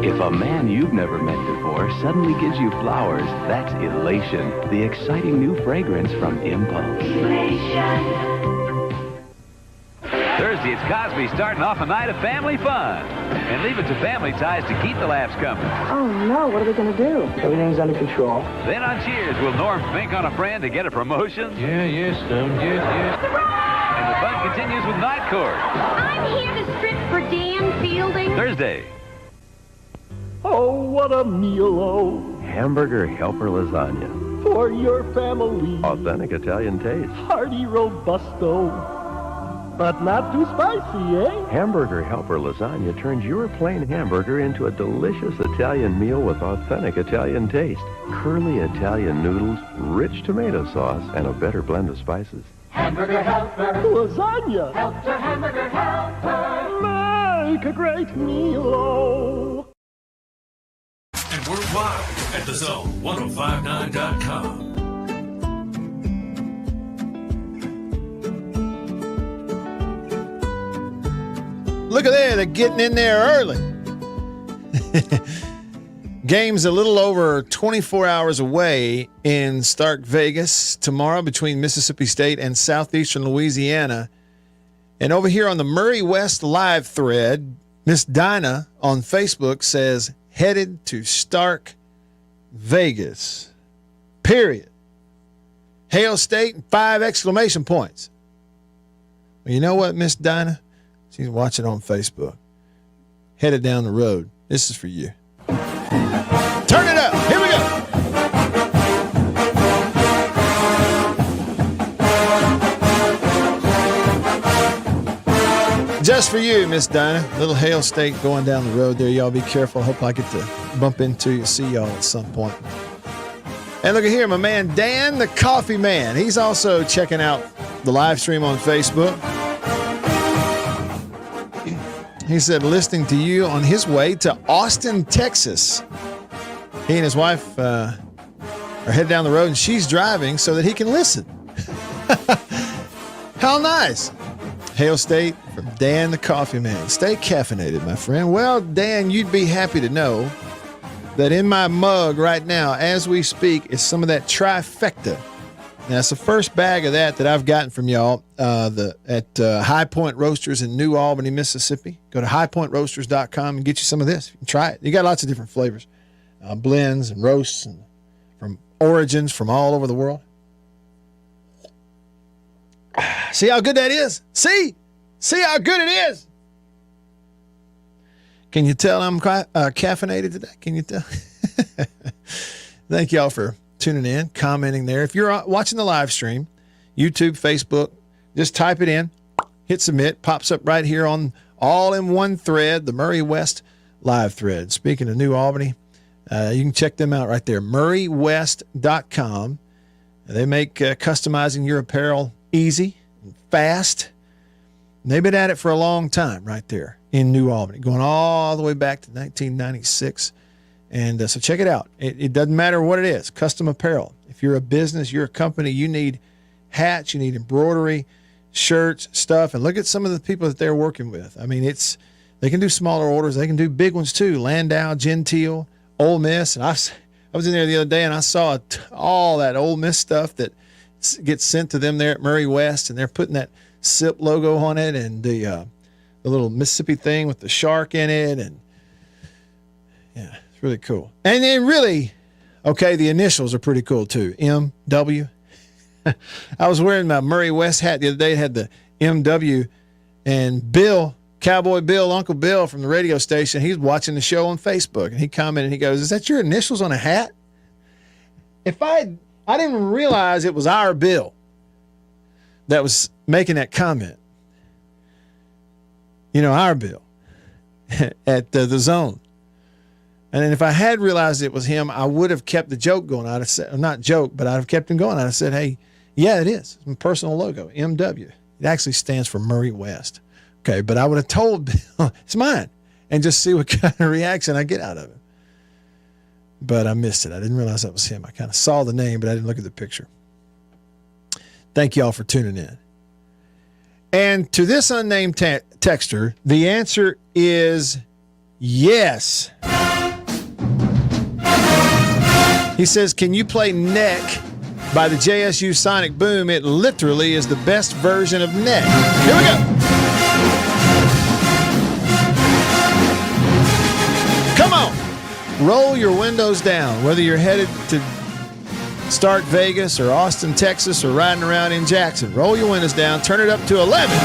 If a man you've never met before suddenly gives you flowers, that's elation. The exciting new fragrance from Impulse. Thursday, it's Cosby starting off a night of family fun. And leave it to Family Ties to keep the laughs coming. Oh, no. What are we going to do? Everything's under control. Then on Cheers, will Norm think on a friend to get a promotion? Yes, Stone. Yes. And the fun continues with Night Court. I'm here to strip for Dan Fielding. Thursday. Oh, what a meal, oh, Hamburger Helper Lasagna. for your family. Authentic Italian taste. Hearty robusto, but not too spicy, eh? Hamburger Helper Lasagna turns your plain hamburger into a delicious Italian meal with authentic Italian taste. Curly Italian noodles, rich tomato sauce, and a better blend of spices. Hamburger helper. Lasagna. Helper, hamburger helper. Make a great meal, oh. And worldwide at thezone1059.com. Look at there, they're getting in there early. Game's a little over 24 hours away in Stark Vegas tomorrow between Mississippi State and Southeastern Louisiana. And over here on the Murray West live thread, Miss Dinah on Facebook says, headed to Stark Vegas. Period. Hail State, 5 exclamation points. Well, you know what, Miss Dinah? She's watching on Facebook. Headed down the road. This is for you. Turn it up. Here we go. Just for you, Miss Dinah. Little Hail State going down the road there. Y'all be careful. I hope I get to bump into you, see y'all at some point. And look at here, my man Dan, the Coffee Man. He's also checking out the live stream on Facebook. He said, listening to you on his way to Austin, Texas. He and his wife are headed down the road, and she's driving so that he can listen. How nice. Hail State from Dan the Coffee Man. Stay caffeinated, my friend. Well, Dan, you'd be happy to know that in my mug right now, as we speak, is some of that trifecta. Now, it's the first bag of that I've gotten from y'all at High Point Roasters in New Albany, Mississippi. Go to highpointroasters.com and get you some of this. You can try it. You got lots of different flavors, blends and roasts and from origins from all over the world. See how good that is? See how good it is? Can you tell I'm caffeinated today? Can you tell? Thank y'all for tuning in, commenting there. If you're watching the live stream, YouTube, Facebook, just type it in, hit submit, pops up right here on all in one thread, the Murray West live thread. Speaking of New Albany, you can check them out right there, murraywest.com. They make customizing your apparel easy and fast. And they've been at it for a long time right there in New Albany, going all the way back to 1996. And so check it out. It doesn't matter what it is, custom apparel. If you're a business, you're a company, you need hats, you need embroidery, shirts, stuff. And look at some of the people that they're working with. I mean, they can do smaller orders. They can do big ones too. Landau, Gentile, Ole Miss. And I was in there the other day and I saw all that Ole Miss stuff that gets sent to them there at Murray West. And they're putting that SIP logo on it and the little Mississippi thing with the shark in it. And yeah. really cool. And then really, okay, the initials are pretty cool too. MW. I was wearing my Murray West hat the other day. It had the MW, and Bill, Cowboy Bill, Uncle Bill from the radio station, he's watching the show on Facebook, and he commented, he goes, "Is that your initials on a hat?" I didn't realize it was our Bill that was making that comment. You know, our Bill at the Zone. And then if I had realized it was him, I would have kept the joke going. I'd have said, not joke, but I'd have kept him going. I'd have said, "Hey, yeah, it is. It's my personal logo, MW. It actually stands for Murray West." Okay, but I would have told Bill, it's mine, and just see what kind of reaction I get out of it. But I missed it. I didn't realize that was him. I kind of saw the name, but I didn't look at the picture. Thank you all for tuning in. And to this unnamed texter, the answer is yes. He says, "Can you play Neck by the JSU Sonic Boom? It literally is the best version of Neck." Here we go. Come on. Roll your windows down, whether you're headed to start Vegas or Austin, Texas, or riding around in Jackson. Roll your windows down, turn it up to 11.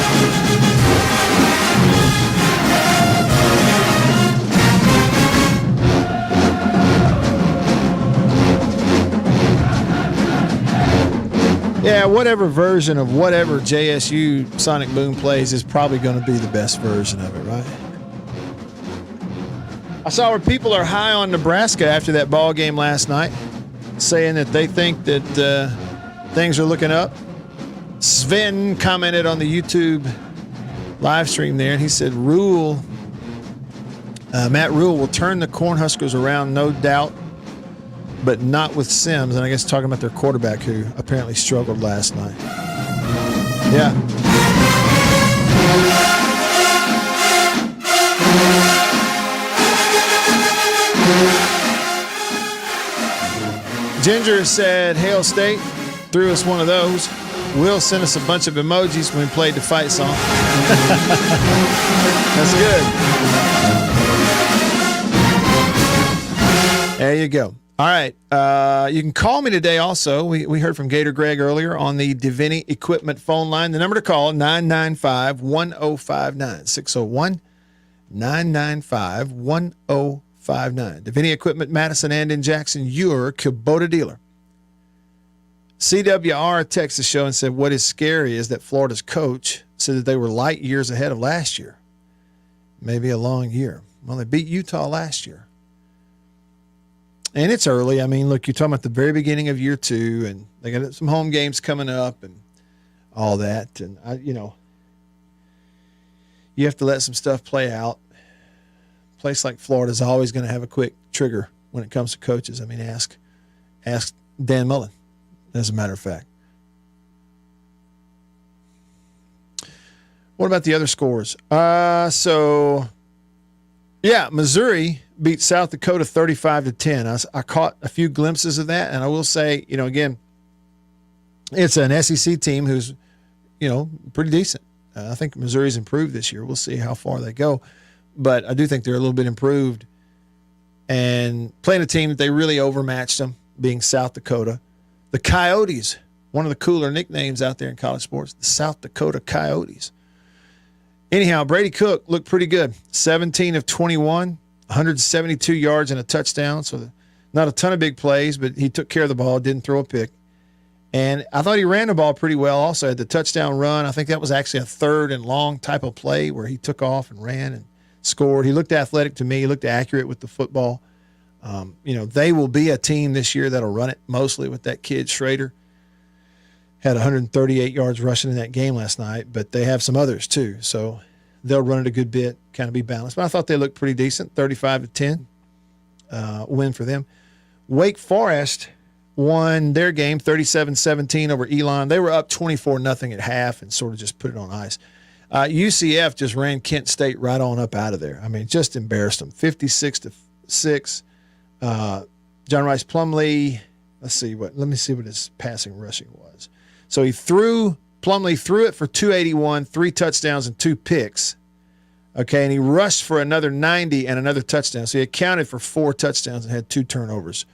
Yeah, whatever version of whatever JSU Sonic Boom plays is probably going to be the best version of it, right? I saw where people are high on Nebraska after that ball game last night, saying that they think that things are looking up. Sven commented on the YouTube live stream there, and he said Matt Rule will turn the Cornhuskers around, no doubt, but not with Sims. And I guess talking about their quarterback, who apparently struggled last night. Yeah. Ginger said, "Hail State," threw us one of those. Will sent us a bunch of emojis when we played the fight song. That's good. There you go. All right. You can call me today also. We heard from Gator Greg earlier on the Davini Equipment phone line. The number to call, 995-1059. 601-995-1059. Davini Equipment, Madison and in Jackson, your Kubota dealer. CWR texted the show and said, "What is scary is that Florida's coach said that they were light years ahead of last year. Maybe a long year." Well, they beat Utah last year. And it's early. I mean, look, you're talking about the very beginning of year 2, and they got some home games coming up and all that. And, you have to let some stuff play out. A place like Florida is always going to have a quick trigger when it comes to coaches. I mean, ask Dan Mullen, as a matter of fact. What about the other scores? Missouri beat South Dakota 35-10. I caught a few glimpses of that, and I will say, again, it's an SEC team who's, pretty decent. I think Missouri's improved this year. We'll see how far they go, but I do think they're a little bit improved. And playing a team that they really overmatched them, being South Dakota. The Coyotes, one of the cooler nicknames out there in college sports, the South Dakota Coyotes. Anyhow, Brady Cook looked pretty good. 17 of 21, 172 yards and a touchdown. So not a ton of big plays, but he took care of the ball, didn't throw a pick. And I thought he ran the ball pretty well also. Had the touchdown run. I think that was actually a third and long type of play where he took off and ran and scored. He looked athletic to me. He looked accurate with the football. They will be a team this year that'll run it mostly with that kid Schrader. Had 138 yards rushing in that game last night, but they have some others too. So they'll run it a good bit, kind of be balanced. But I thought they looked pretty decent, 35-10 win for them. Wake Forest won their game 37-17 over Elon. They were up 24-0 at half and sort of just put it on ice. UCF just ran Kent State right on up out of there. I mean, just embarrassed them, 56-6. John Rice Plumlee, let me see what his passing rushing was. So Plumlee threw it for 281, 3 touchdowns and 2 picks. Okay, and he rushed for another 90 and another touchdown. So he accounted for 4 touchdowns and had 2 turnovers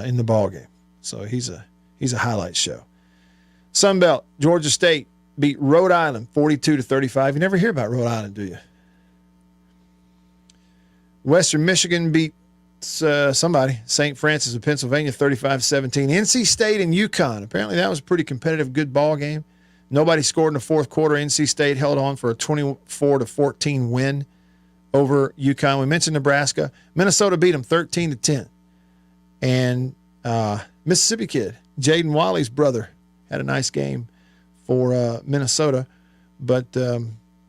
in the ball game. So he's a highlight show. Sun Belt, Georgia State beat Rhode Island 42-35. You never hear about Rhode Island, do you? Western Michigan beat somebody, St. Francis of Pennsylvania 35-17. NC State and UConn. Apparently that was a pretty competitive, good ball game. Nobody scored in the fourth quarter. NC State held on for a 24-14 win over UConn. We mentioned Nebraska. Minnesota beat them 13-10. And Mississippi kid, Jaden Wally's brother, had a nice game for Minnesota. But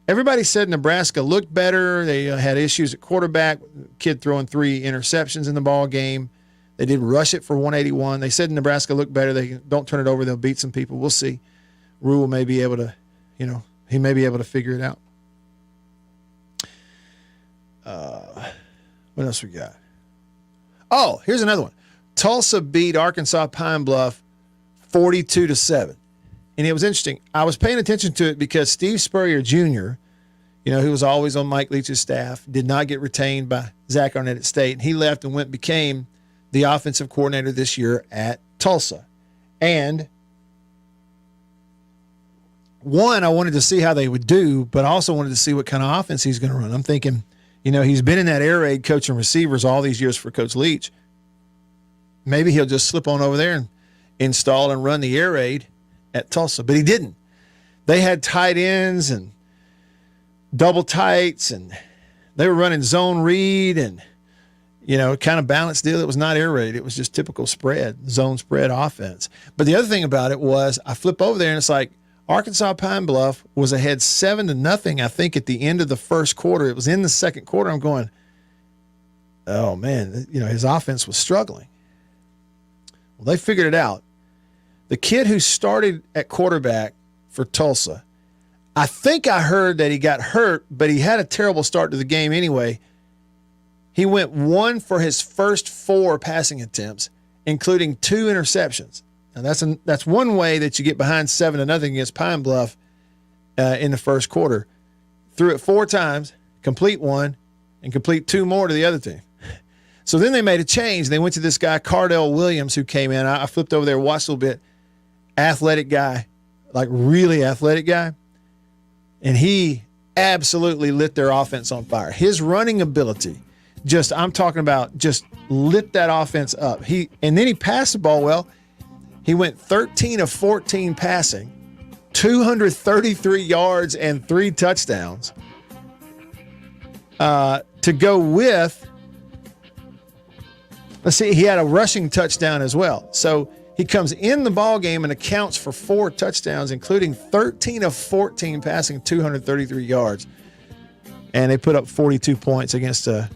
everybody said Nebraska looked better. They had issues at quarterback. Kid throwing 3 interceptions in the ball game. They did rush it for 181. They said Nebraska looked better. They don't turn it over. They'll beat some people. We'll see. Rule may be able to, he may be able to figure it out. What else we got? Oh, here's another one. Tulsa beat Arkansas Pine Bluff 42-7. And it was interesting. I was paying attention to it because Steve Spurrier Jr., who was always on Mike Leach's staff, did not get retained by Zach Arnett at State. And he left and became the offensive coordinator this year at Tulsa. And one, I wanted to see how they would do, but I also wanted to see what kind of offense he's going to run. I'm thinking, he's been in that air raid coaching receivers all these years for Coach Leach. Maybe he'll just slip on over there and install and run the air raid at Tulsa, but he didn't. They had tight ends and double tights, and they were running zone read and, kind of balanced deal. It was not air raid. It was just typical zone spread offense. But the other thing about it was I flip over there and it's like, Arkansas Pine Bluff was ahead 7-0, I think, at the end of the first quarter. It was in the second quarter. I'm going, oh, man, his offense was struggling. Well, they figured it out. The kid who started at quarterback for Tulsa, I think I heard that he got hurt, but he had a terrible start to the game anyway. He went 1 for his first 4 passing attempts, including 2 interceptions. Now that's one way that you get behind 7-0 against Pine Bluff in the first quarter. Threw it 4 times, complete 1, and complete 2 more to the other team. So then they made a change. They went to this guy, Cardell Williams, who came in. I flipped over there, watched a little bit. Athletic guy, like really athletic guy. And he absolutely lit their offense on fire. His running ability, I'm talking about just lit that offense up. And then he passed the ball well. He went 13 of 14 passing, 233 yards and 3 touchdowns to go with, he had a rushing touchdown as well. So he comes in the ball game and accounts for 4 touchdowns, including 13 of 14 passing, 233 yards. And they put up 42 points against a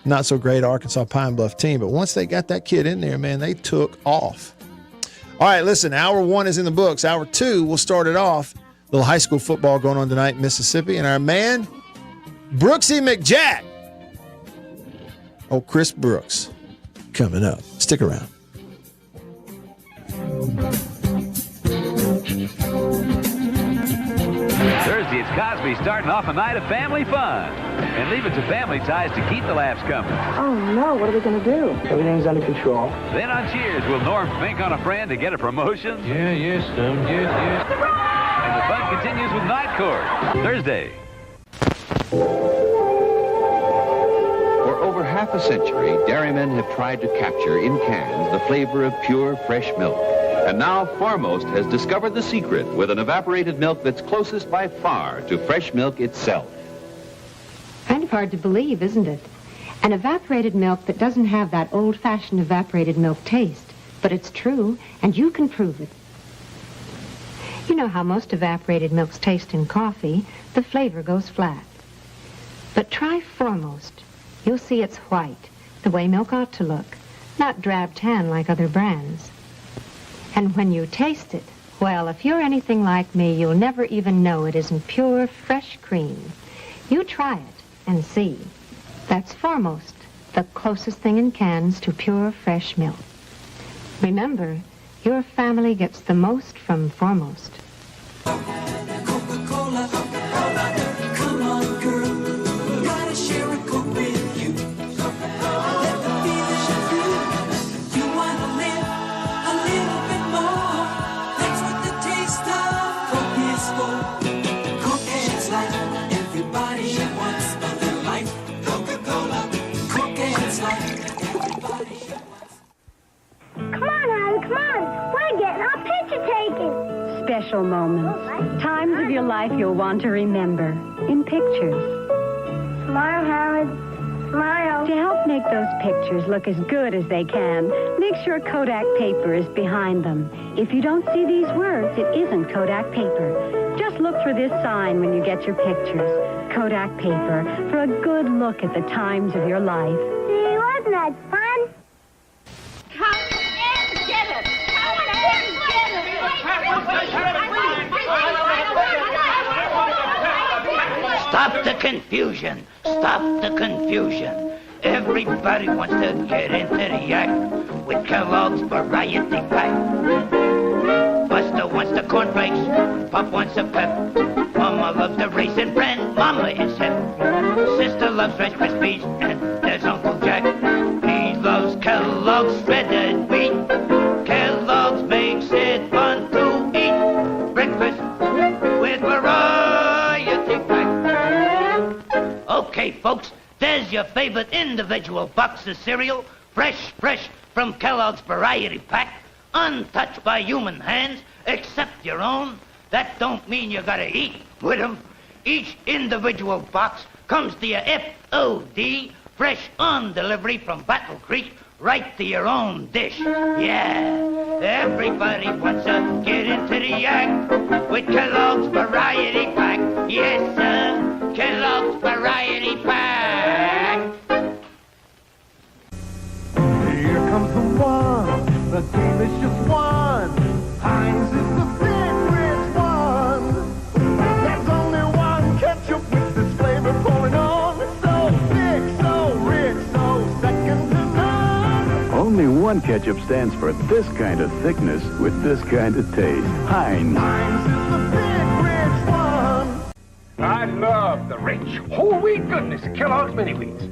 not so great Arkansas Pine Bluff team. But once they got that kid in there, man, they took off. All right, listen, hour 1 is in the books. Hour 2, we'll start it off. A little high school football going on tonight in Mississippi. And our man, Brooksy McJack. Chris Brooks, coming up. Stick around. Thursday, it's Cosby starting off a night of family fun. And leave it to Family Ties to keep the laughs coming. Oh, no. What are we going to do? Everything's under control. Then on Cheers, will Norm think on a friend to get a promotion? Yeah, yes, yes. And the fun continues with Night Court. Thursday. For over half a century, dairymen have tried to capture in cans the flavor of pure, fresh milk. And now Foremost has discovered the secret with an evaporated milk that's closest by far to fresh milk itself. Kind of hard to believe, isn't it? An evaporated milk that doesn't have that old-fashioned evaporated milk taste. But it's true, and you can prove it. You know how most evaporated milks taste in coffee. The flavor goes flat. But try Foremost. You'll see it's white, the way milk ought to look, not drab tan like other brands. And when you taste it, well, if you're anything like me, you'll never even know it isn't pure, fresh cream. You try it and see. That's Foremost, the closest thing in cans to pure, fresh milk. Remember, your family gets the most from Foremost. Coca-Cola, come on, girl. special moments. Times of your life you'll want to remember in pictures. Smile, Howard. Smile. To help make those pictures look as good as they can, make sure Kodak paper is behind them. If you don't see these words, it isn't Kodak paper. Just look for this sign when you get your pictures. Kodak paper for a good look at the times of your life. Gee, wasn't that fun? Come and get it. Come and get it. Stop the confusion. Stop the confusion. Everybody wants to get into the act with Kellogg's Variety Pack. Buster wants the cornflakes. Pop wants a pep. Mama loves the raisin bran. Mama is hip. Sister loves Rice Krispies. And there's Uncle Jack. He loves Kellogg's shredded wheat. Kellogg's makes it fun to eat. Breakfast with Variety Pack. Okay, folks, there's your favorite individual box of cereal. Fresh from Kellogg's Variety Pack. Untouched by human hands, except your own. That don't mean you gotta eat with them. Each individual box comes to your FOD, fresh on delivery from Battle Creek, right to your own dish. Yeah, everybody wants to get into the act with Kellogg's Variety Pack. Yes, sir, Kellogg's Variety Pack. Here comes the one, the delicious one. Heinz is the big rich one. There's only one ketchup with this flavor pouring on. So thick, so rich, so second to none. Only one ketchup stands for this kind of thickness with this kind of taste. Heinz. Heinz is the big rich one. I love the rich, whole wheat goodness of Kellogg's Mini Wheats.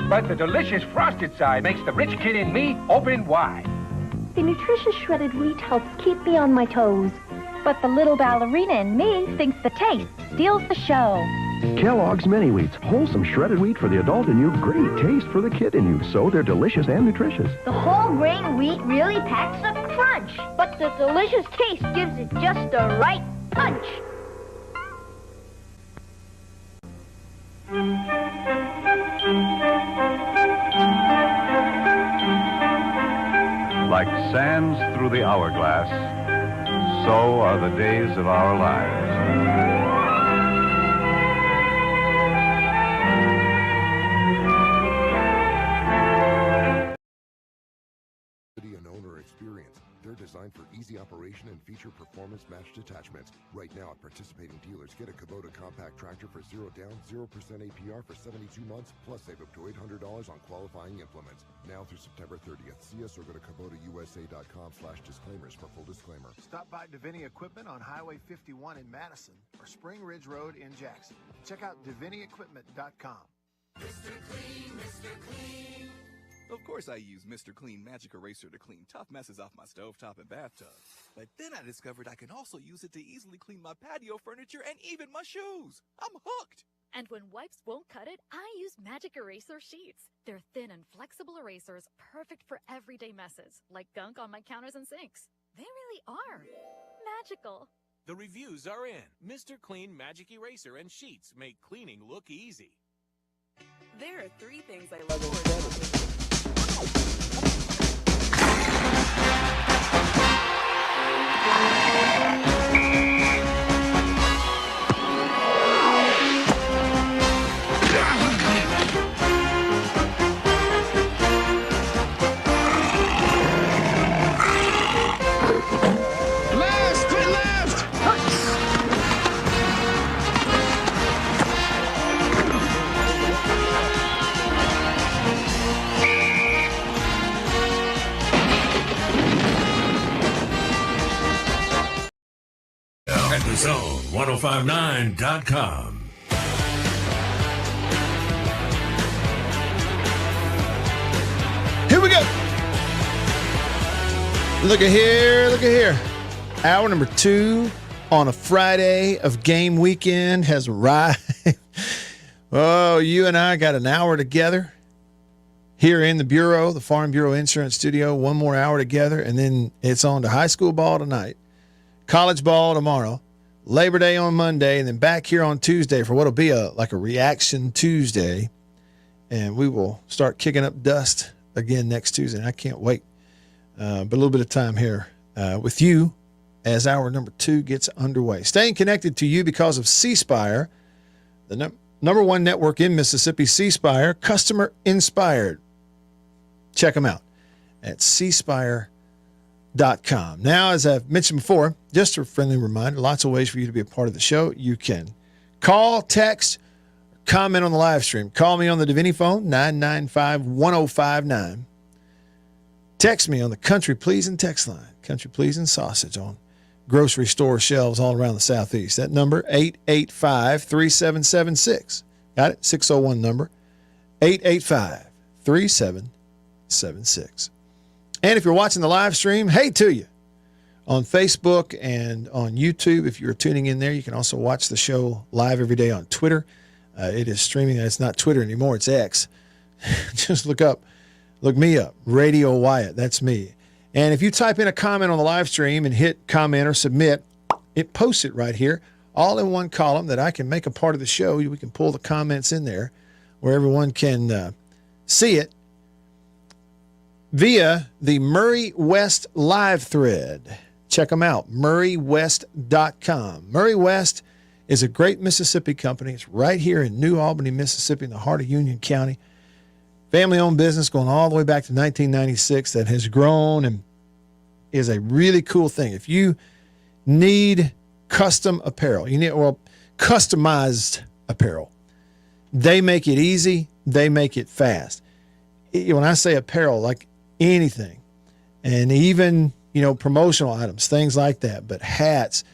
But the delicious frosted side makes the rich kid in me open wide. The nutritious shredded wheat helps keep me on my toes. But the little ballerina in me thinks the taste steals the show. Kellogg's Mini Wheats, wholesome shredded wheat for the adult in you, great taste for the kid in you. So they're delicious and nutritious. The whole grain wheat really packs a crunch, but the delicious taste gives it just the right punch. Like sands through the hourglass, so are the days of our lives. And owner experience. They're designed for easy operation and feature performance-matched attachments. Right now at participating dealers, get a Kubota compact tractor for 0 down, 0% APR for 72 months, plus save up to $800 on qualifying implements. Now through September 30th. See us or go to KubotaUSA.com/disclaimers for full disclaimer. Stop by Davini Equipment on Highway 51 in Madison or Spring Ridge Road in Jackson. Check out DaviniEquipment.com. Mr. Clean, Mr. Clean. Of course I use Mr. Clean Magic Eraser to clean tough messes off my stovetop and bathtub. But then I discovered I can also use it to easily clean my patio furniture and even my shoes. I'm hooked. And when wipes won't cut it, I use Magic Eraser Sheets. They're thin and flexible erasers, perfect for everyday messes, like gunk on my counters and sinks. They really are magical. The reviews are in. Mr. Clean Magic Eraser and Sheets make cleaning look easy. There are 3 things I love about At the Zone 1059.com. Here we go. Look at here. Look at here. Hour number 2 on a Friday of game weekend has arrived. Oh, you and I got an hour together here in the Bureau, the Farm Bureau Insurance Studio. One more hour together, and then it's on to high school ball tonight. college ball tomorrow, Labor Day on Monday, and then back here on Tuesday for what'll be a Reaction Tuesday. And we will start kicking up dust again next Tuesday. And I can't wait. But a little bit of time here with you as hour number 2 gets underway. Staying connected to you because of C Spire, the number one network in Mississippi. C Spire, customer inspired. Check them out at cspire.com. Now, as I've mentioned before, just a friendly reminder, lots of ways for you to be a part of the show. You can call, text, comment on the live stream. Call me on the Davini phone, 995-1059. Text me on the Country Pleasin' text line, Country Pleasin' Sausage on grocery store shelves all around the Southeast. That number, 885-3776. Got it? 601 number, 885-3776. And if you're watching the live stream, hey to you. On Facebook and on YouTube, if you're tuning in there, you can also watch the show live every day on Twitter. It is streaming. It's not Twitter anymore. It's X. Just look me up, Radio Wyatt. That's me. And if you type in a comment on the live stream and hit comment or submit, it posts it right here, all in one column that I can make a part of the show. We can pull the comments in there where everyone can see it via the Murray West live thread. Check them out, murraywest.com. Murray West is a great Mississippi company. It's right here in New Albany, Mississippi, in the heart of Union County. Family-owned business going all the way back to 1996 that has grown and is a really cool thing. If you need custom apparel, customized apparel, they make it easy. They make it fast. When I say apparel, like anything, and even, promotional items, things like that, but hats,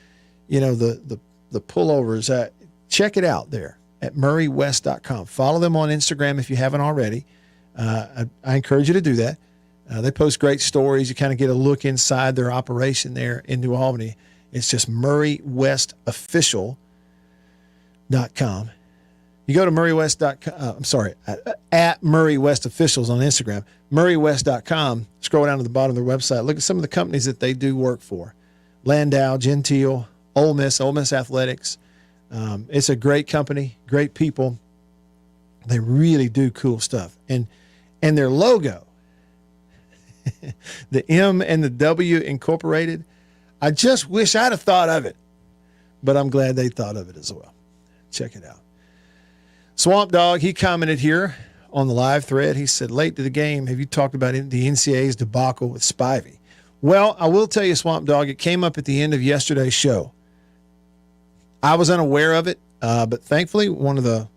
the pullovers, check it out there at murraywest.com. Follow them on Instagram if you haven't already. I encourage you to do that. They post great stories. You kind of get a look inside their operation there in New Albany. It's just murraywestofficial.com. You go to murraywest.com, at Murray West Officials on Instagram, murraywest.com, scroll down to the bottom of their website. Look at some of the companies that they do work for. Landau, Gentile, Ole Miss Athletics. It's a great company, great people. They really do cool stuff. And their logo, the M and the W incorporated, I just wish I'd have thought of it, but I'm glad they thought of it as well. Check it out. Swamp Dog, he commented here on the live thread. He said, late to the game, have you talked about the NCAA's debacle with Spivey? Well, I will tell you, Swamp Dog, it came up at the end of yesterday's show. I was unaware of it, but thankfully one of the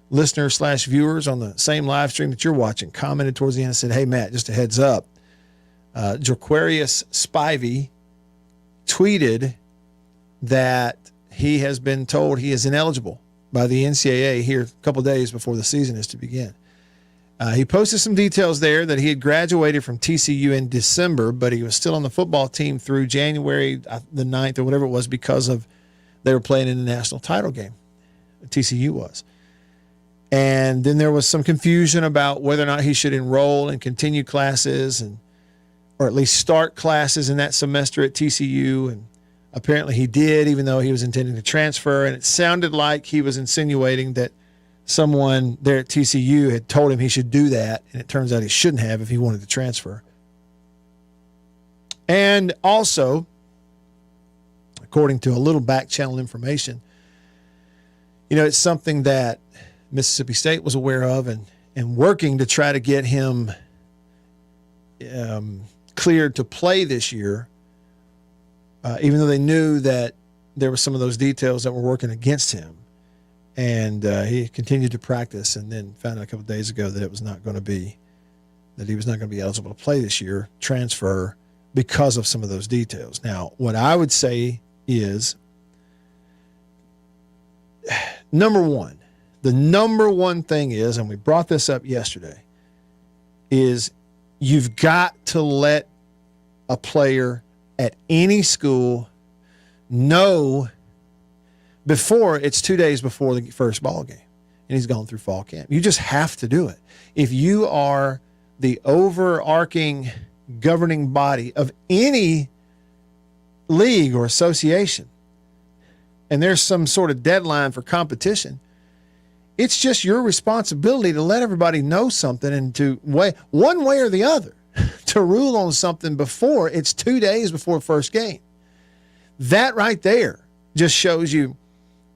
listeners/viewers on the same live stream that you're watching commented towards the end and said, hey, Matt, just a heads up. Jaquarius Spivey tweeted that he has been told he is ineligible by the NCAA here a couple days before the season is to begin. He posted some details there that he had graduated from TCU in December, but he was still on the football team through January the 9th or whatever it was because of they were playing in the national title game. TCU was. And then there was some confusion about whether or not he should enroll and continue classes or at least start classes in that semester at TCU. And apparently he did, even though he was intending to transfer. And it sounded like he was insinuating that someone there at TCU had told him he should do that. And it turns out he shouldn't have if he wanted to transfer. And also, according to a little back channel information, it's something that Mississippi State was aware of and working to try to get him cleared to play this year, even though they knew that there were some of those details that were working against him. And he continued to practice and then found out a couple of days ago that he was not going to be eligible to play this year, transfer, because of some of those details. Now, what I would say is, the number one thing is, and we brought this up yesterday, is you've got to let a player at any school know before it's 2 days before the first ball game and he's gone through fall camp. You just have to do it. If you are the overarching governing body of any league or association and there's some sort of deadline for competition, it's just your responsibility to let everybody know something and to one way or the other to rule on something before it's 2 days before first game. That right there just shows you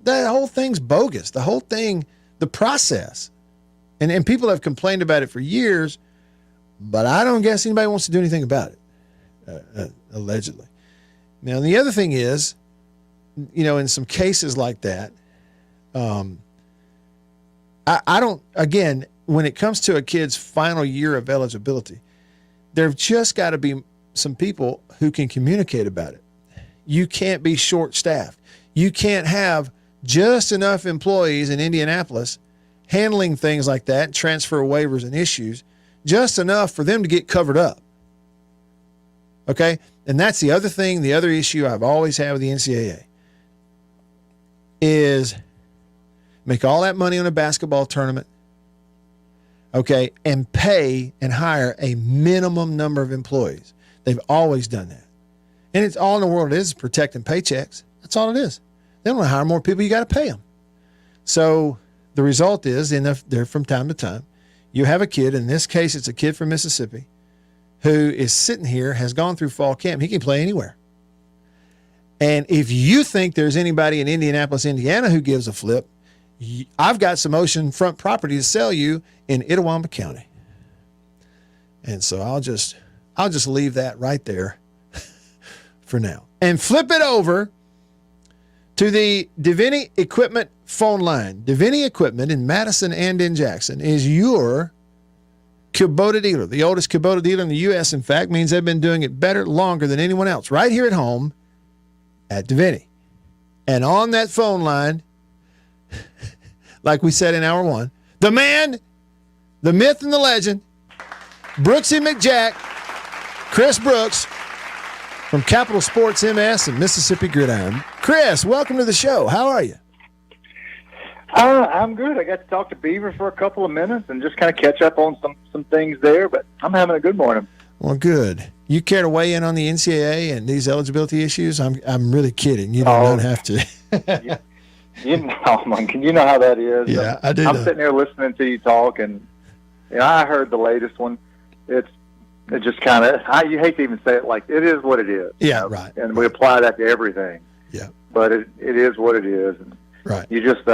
that whole thing's bogus. The whole thing, the process. And people have complained about it for years, but I don't guess anybody wants to do anything about it, allegedly. Now, the other thing is, in some cases like that, I don't, again, when it comes to a kid's final year of eligibility, there've just got to be some people who can communicate about it. You can't be short-staffed. You can't have just enough employees in Indianapolis handling things like that, transfer waivers and issues, just enough for them to get covered up. Okay? And that's the other thing, the other issue I've always had with the NCAA is make all that money on a basketball tournament, okay, and pay and hire a minimum number of employees. They've always done that. And it's all in the world it is protecting paychecks. That's all it is. They don't want to hire more people, you got to pay them. So the result is, there from time to time, you have a kid, in this case it's a kid from Mississippi, who is sitting here, has gone through fall camp. He can play anywhere. And if you think there's anybody in Indianapolis, Indiana who gives a flip, I've got some oceanfront property to sell you in Itawamba County. And so I'll just leave that right there for now. And flip it over to the Davini Equipment phone line. Davini Equipment in Madison and in Jackson is your Kubota dealer. The oldest Kubota dealer in the U.S., in fact, means they've been doing it better, longer than anyone else, right here at home at Davini. And on that phone line, like we said in hour one, the man, the myth and the legend, Brooksy McJack, Chris Brooks from Capital Sports MS and Mississippi Gridiron. Chris, welcome to the show. How are you? I'm good. I got to talk to Beaver for a couple of minutes and just kind of catch up on some things there, but I'm having a good morning. Well, good. You care to weigh in on the NCAA and these eligibility issues? I'm really kidding. You don't have to. You know how that is. Yeah, I do. I'm sitting here listening to you talk, and I heard the latest one. It just kind of, you hate to even say it, like it is what it is. Yeah, right. And we apply that to everything. Yeah. But it is what it is. And right. You just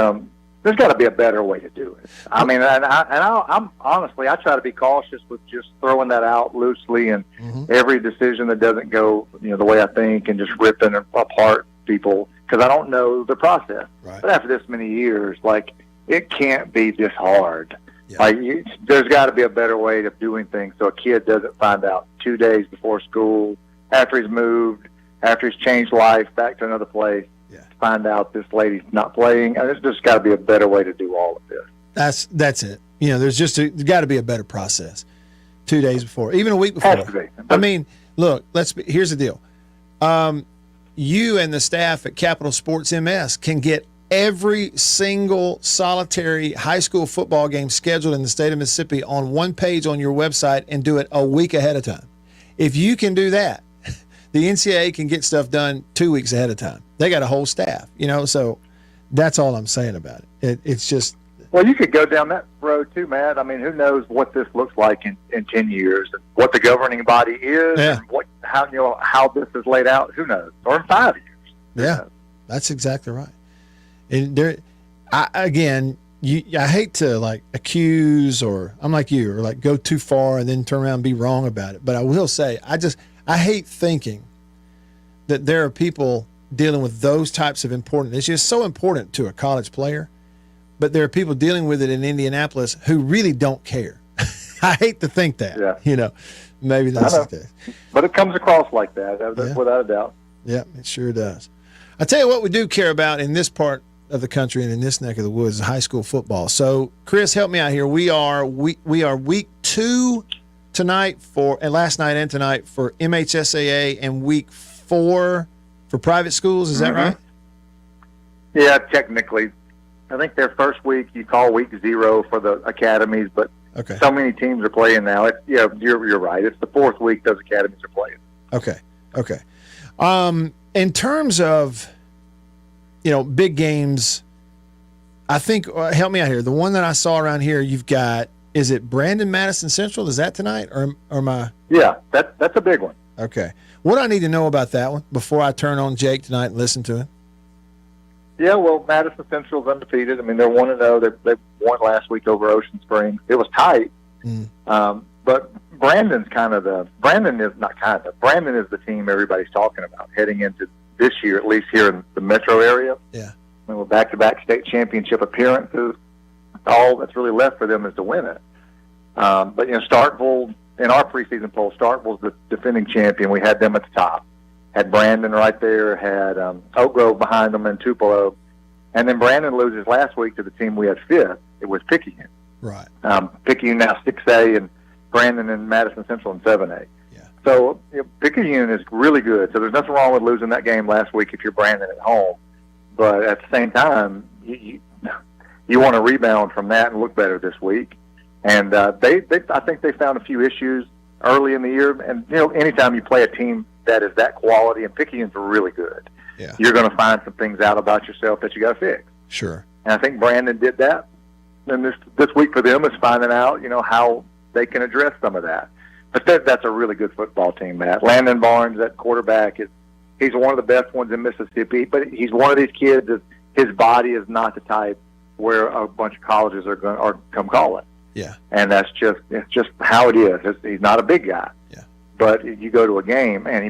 there's got to be a better way to do it. I mean, I'm honestly, I try to be cautious with just throwing that out loosely, and every decision that doesn't go, the way I think, and just ripping apart people because I don't know the process. Right. But after this many years, like, it can't be this hard. Yeah. Like, there's got to be a better way of doing things so a kid doesn't find out 2 days before school, after he's moved, after he's changed life back to another place. Find out this lady's not playing. And there's just got to be a better way to do all of this. That's it. There's got to be a better process. 2 days before, even a week before. Has to be. I mean, look, here's the deal. You and the staff at Capital Sports MS can get every single solitary high school football game scheduled in the state of Mississippi on one page on your website and do it a week ahead of time. If you can do that, the NCAA can get stuff done 2 weeks ahead of time. They got a whole staff, so that's all I'm saying about it. It's just. Well, you could go down that road too, Matt. I mean, who knows what this looks like in 10 years, and what the governing body is, and how this is laid out. Who knows? Or in 5 years. Yeah, that's exactly right. And I hate to accuse, or I'm like you, or go too far and then turn around and be wrong about it. But I will say, I hate thinking that there are people dealing with those types of important issues. It's so important to a college player, but there are people dealing with it in Indianapolis who really don't care. I hate to think that. Yeah. Maybe that's the case. But it comes across like that, without a doubt. Yeah, it sure does. I tell you what we do care about in this part of the country and in this neck of the woods is high school football. So, Chris, help me out here. We are week 2 tonight and last night and tonight for MHSAA, and week 4 for private schools. Is that right? Yeah, technically. I think their first week you call week 0 for the academies, but so many teams are playing now. You're right. It's the 4th week those academies are playing. Okay. In terms of, big games, I think, help me out here. The one that I saw around here, you've got, is it Brandon Madison Central? Is that tonight? Or am I? Yeah, that's a big one. Okay. What do I need to know about that one before I turn on Jake tonight and listen to him? Yeah, well, Madison Central's undefeated. I mean, they're 1-0. They won last week over Ocean Springs. It was tight. But Brandon is the team everybody's talking about heading into this year, at least here in the metro area. Yeah. I mean, with back-to-back state championship appearances, all that's really left for them is to win it. But, Starkville, in our preseason poll, Starkville's the defending champion. We had them at the top. Had Brandon right there, had Oak Grove behind them, and Tupelo. And then Brandon loses last week to the team we had fifth. It was Picayune. Right. Picayune now 6A, and Brandon and Madison Central in 7A. Yeah. So Picayune is really good. So there's nothing wrong with losing that game last week if you're Brandon at home. But at the same time, you want to rebound from that and look better this week. And I think they found a few issues early in the year. And anytime you play a team that is that quality, and Picayune's really good, you're going to find some things out about yourself that you got to fix. Sure. And I think Brandon did that. And this week for them is finding out, how they can address some of that. But that's a really good football team, Matt. Landon Barnes, that quarterback, he's one of the best ones in Mississippi. But he's one of these kids that his body is not the type where a bunch of colleges are come calling. Yeah. And it's just how it is. He's not a big guy. Yeah. But you go to a game and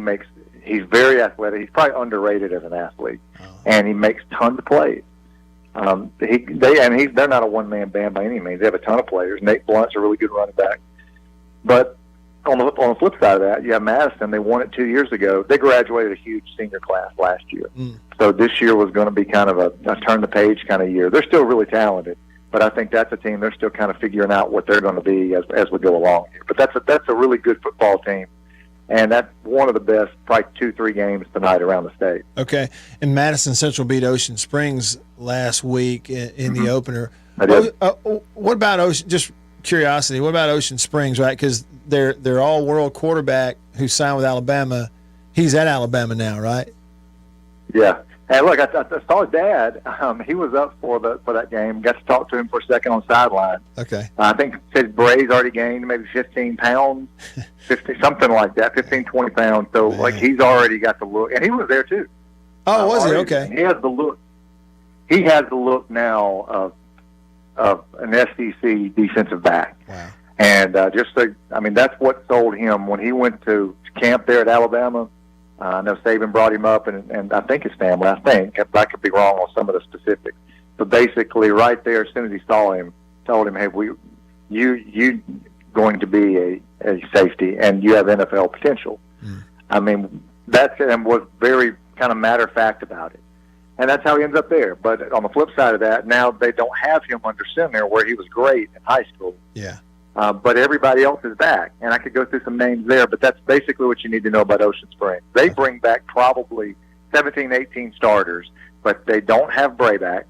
he's very athletic. He's probably underrated as an athlete, and he makes tons of plays. They're not a one-man band by any means. They have a ton of players. Nate Blunt's a really good running back. But on the flip side of that, you have Madison. They won it 2 years ago. They graduated a huge senior class last year. So this year was going to be kind of a turn-the-page kind of year. They're still really talented, but I think that's a team they're still kind of figuring out what they're going to be as we go along here. But that's a really good football team. And that's one of the best, probably 2-3 games tonight around the state. Okay. And Madison Central beat Ocean Springs last week in the opener. What about Ocean? Just curiosity. What about Ocean Springs? Right, because they're all-world quarterback who signed with Alabama. He's at Alabama now, right? Yeah. Hey, look, I saw his dad. He was up for that game. Got to talk to him for a second on the sideline. Okay. I think said Bray's already gained maybe 15 pounds, 50, something like that, 15, 20 pounds. So, he's already got the look. And he was there, too. Oh, was he? Okay. He has the look. He has the look now of an SEC defensive back. Wow. And that's what sold him when he went to camp there at Alabama. I know Saban brought him up, and I think his family. I could be wrong on some of the specifics. But basically, right there, as soon as he saw him, told him, "Hey, you going to be a safety, and you have NFL potential." I mean, and was very kind of matter of fact about it, and that's how he ends up there. But on the flip side of that, now they don't have him under center where he was great in high school. Yeah. But everybody else is back, and I could go through some names there, but that's basically what you need to know about Ocean Springs. They bring back probably 17, 18 starters, but they don't have Bray back,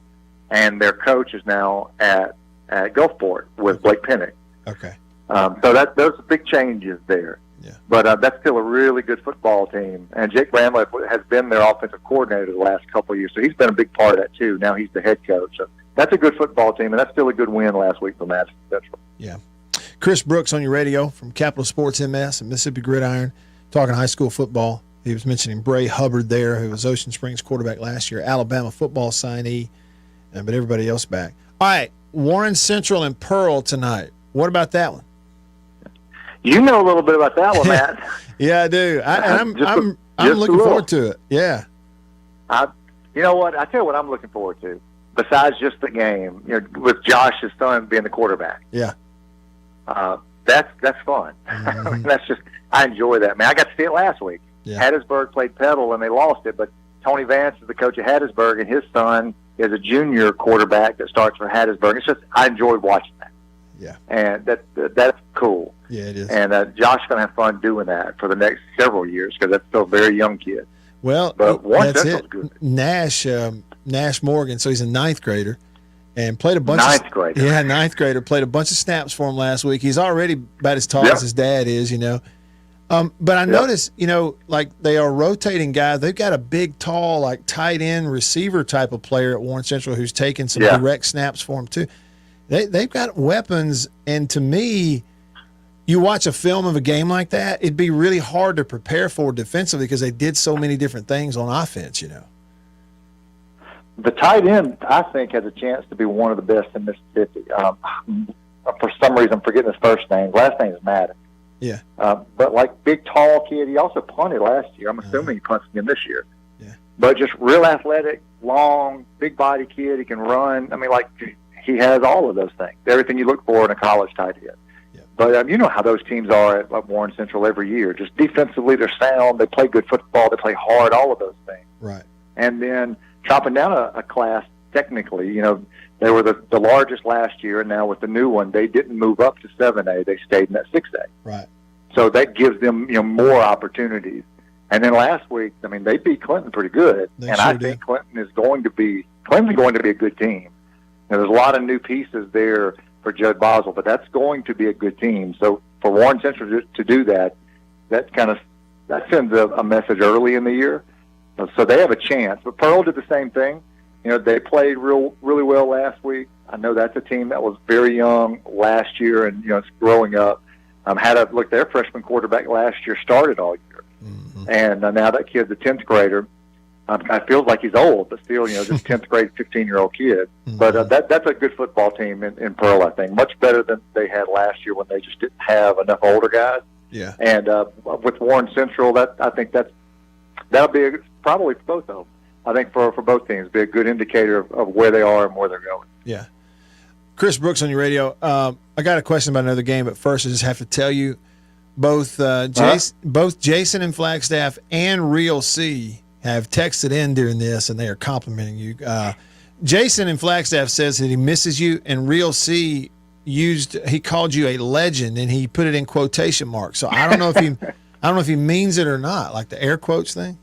and their coach is now at Gulfport with Blake Pennick. Okay. So those are big changes there. Yeah. But that's still a really good football team, and Jake Bramlett has been their offensive coordinator the last couple of years, so he's been a big part of that too. Now he's the head coach. So that's a good football team, and that's still a good win last week for Madison Central. Yeah. Chris Brooks on your radio from Capital Sports MS and Mississippi Gridiron, talking high school football. He was mentioning Bray Hubbard there, who was Ocean Springs quarterback last year, Alabama football signee, but everybody else back. All right, Warren Central and Pearl tonight. What about that one? You know a little bit about that one, Matt. Yeah, I do. I'm looking forward to it. Yeah. You know what? I tell you what I'm looking forward to. Besides just the game, with Josh's son being the quarterback. Yeah. That's fun. I enjoy that, man. I got to see it last week. Yeah. Hattiesburg played Petal and they lost it, but Tony Vance is the coach of Hattiesburg, and his son is a junior quarterback that starts for Hattiesburg. It's just I enjoyed watching that. Yeah, and that's cool. Yeah, it is. And Josh's gonna have fun doing that for the next several years because that's still a very young kid. Well, but that's it. Good. Nash Morgan, so he's a ninth grader. And played a bunch ninth grader. Yeah, ninth grader. Played a bunch of snaps for him last week. He's already about as tall as his dad is, But I noticed, like they are rotating guys. They've got a big, tall, like tight end receiver type of player at Warren Central who's taking some direct snaps for them too. They've got weapons, and to me, you watch a film of a game like that, it'd be really hard to prepare for defensively because they did so many different things on offense. The tight end, I think, has a chance to be one of the best in Mississippi. For some reason, I'm forgetting his first name. Last name is Madden. Yeah. But like big, tall kid, he also punted last year. I'm assuming he punts again this year. Yeah. But just real athletic, long, big body kid. He can run. I mean, like he has all of those things. Everything you look for in a college tight end. Yeah. But you know how those teams are at Warren Central every year. Just defensively, they're sound. They play good football. They play hard. All of those things. Right. And then chopping down a class, technically, they were the largest last year, and now with the new one, they didn't move up to 7A. They stayed in that 6A. Right. So that gives them, more opportunities. And then last week, I mean, they beat Clinton pretty good, I think Clinton's going to be a good team. There's a lot of new pieces there for Judd Boswell, but that's going to be a good team. So for Warren Central to do that sends a message early in the year. So they have a chance. But Pearl did the same thing. They played really well last week. I know that's a team that was very young last year, and it's growing up. Their freshman quarterback last year started all year, and now that kid's a 10th grader. It feels like he's old, but still, just 10th grade, 15-year-old kid. But that's a good football team in Pearl. I think much better than they had last year when they just didn't have enough older guys. Yeah. And with Warren Central, I think that'll be probably for both of them. I think for both teams, be a good indicator of where they are and where they're going. Yeah. Chris Brooks on your radio. I got a question about another game, but first I just have to tell you, both Jason in Flagstaff and Real C have texted in during this, and they are complimenting you. Jason in Flagstaff says that he misses you, and Real C he called you a legend, and he put it in quotation marks. So I don't know if he means it or not, like the air quotes thing.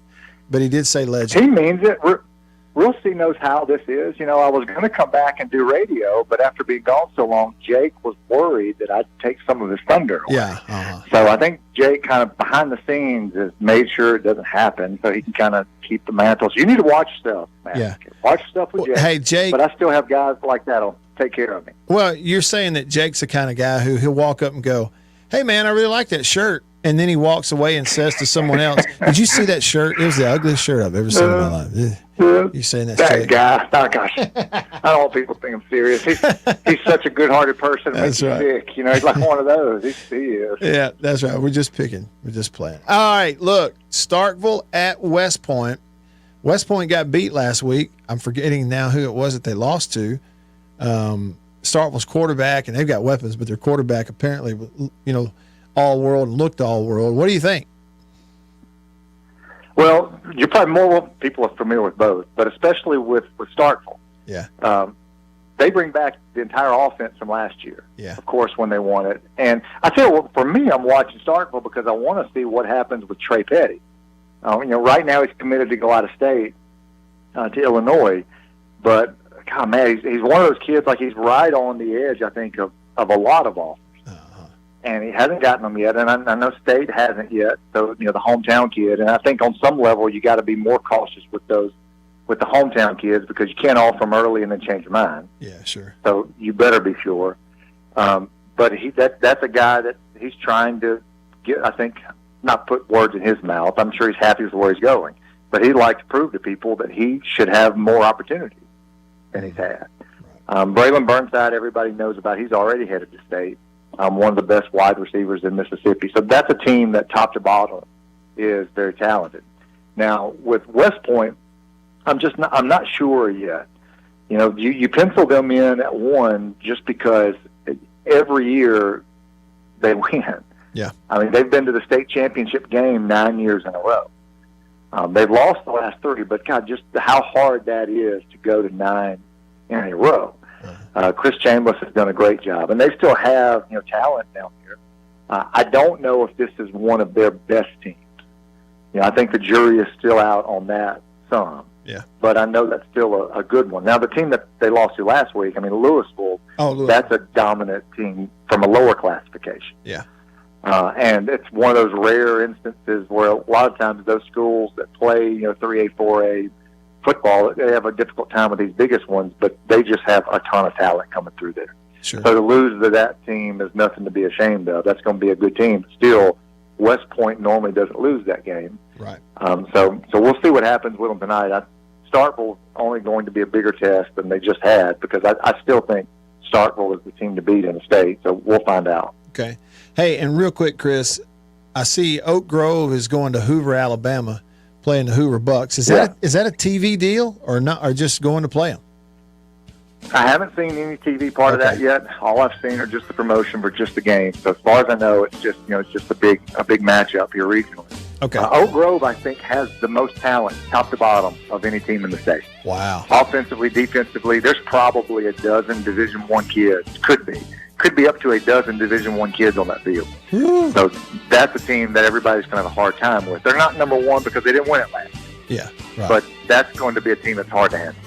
But he did say legend. He means it. Real C knows how this is. I was going to come back and do radio, but after being gone so long, Jake was worried that I'd take some of his thunder away. Yeah. So I think Jake kind of behind the scenes has made sure it doesn't happen so he can kind of keep the mantle. So you need to watch stuff, man. Yeah. Watch stuff with Jake. Hey, Jake. But I still have guys like that'll take care of me. Well, you're saying that Jake's the kind of guy who he'll walk up and go, hey, man, I really like that shirt. And then he walks away and says to someone else, did you see that shirt? It was the ugliest shirt I've ever seen in my life. You're saying that's that guy. Oh, gosh. I don't want people to think I'm serious. He's such a good-hearted person. That's right. Sick. He's like one of those. He is. Yeah, that's right. We're just picking. We're just playing. All right, look, Starkville at West Point. West Point got beat last week. I'm forgetting now who it was that they lost to. Starkville's quarterback, and they've got weapons, but their quarterback apparently, all-world and looked all-world. What do you think? Well, you're probably more people are familiar with both, but especially with Starkville. Yeah. They bring back the entire offense from last year, yeah. Of course, when they won it. And I tell you what, for me, I'm watching Starkville because I want to see what happens with Trey Petty. Right now he's committed to go out of state to Illinois, but, God, man, he's one of those kids, like he's right on the edge, I think, of a lot of offers. And he hasn't gotten them yet, and I know State hasn't yet. So the hometown kid, and I think on some level you got to be more cautious with the hometown kids because you can't offer them early and then change your mind. Yeah, sure. So you better be sure. But that's a guy that he's trying to get. I think not put words in his mouth. I'm sure he's happy with where he's going, but he'd like to prove to people that he should have more opportunities than he's had. Braylon Burnside, everybody knows about. He's already headed to State. One of the best wide receivers in Mississippi. So that's a team that top to bottom is very talented. Now with West Point, I'm not sure yet. You pencil them in at 1 just because every year they win. Yeah. I mean, they've been to the state championship game 9 years in a row. They've lost the last 3, but God, just how hard that is to go to 9 in a row. Chris Chambliss has done a great job, and they still have talent down here. I don't know if this is one of their best teams. I think the jury is still out on that some. Yeah. But I know that's still a good one. Now, the team that they lost to last week, Louisville, that's a dominant team from a lower classification. Yeah. And it's one of those rare instances where a lot of times those schools that play, 3A, 4A football, they have a difficult time with these biggest ones, but they just have a ton of talent coming through there. Sure. So to lose to that team is nothing to be ashamed of. That's going to be a good team. Still, West Point normally doesn't lose that game. Right. So we'll see what happens with them tonight. Starkville's only going to be a bigger test than they just had, because I still think Starkville is the team to beat in the state. So we'll find out. Okay. Hey, and real quick, Chris, I see Oak Grove is going to Hoover, Alabama, playing the Hoover Bucks. Is that a TV deal or not, or just going to play them? I haven't seen any TV part of that yet. All I've seen are just the promotion for just the game. So as far as I know, it's just a big matchup here regionally. Okay. Oak Grove, I think, has the most talent, top to bottom, of any team in the state. Wow. Offensively, defensively, there's probably a dozen Division I kids. Could be up to a dozen Division I kids on that field. So that's a team that everybody's going to have a hard time with. They're not number one because they didn't win it last year. Yeah, right. But that's going to be a team that's hard to handle.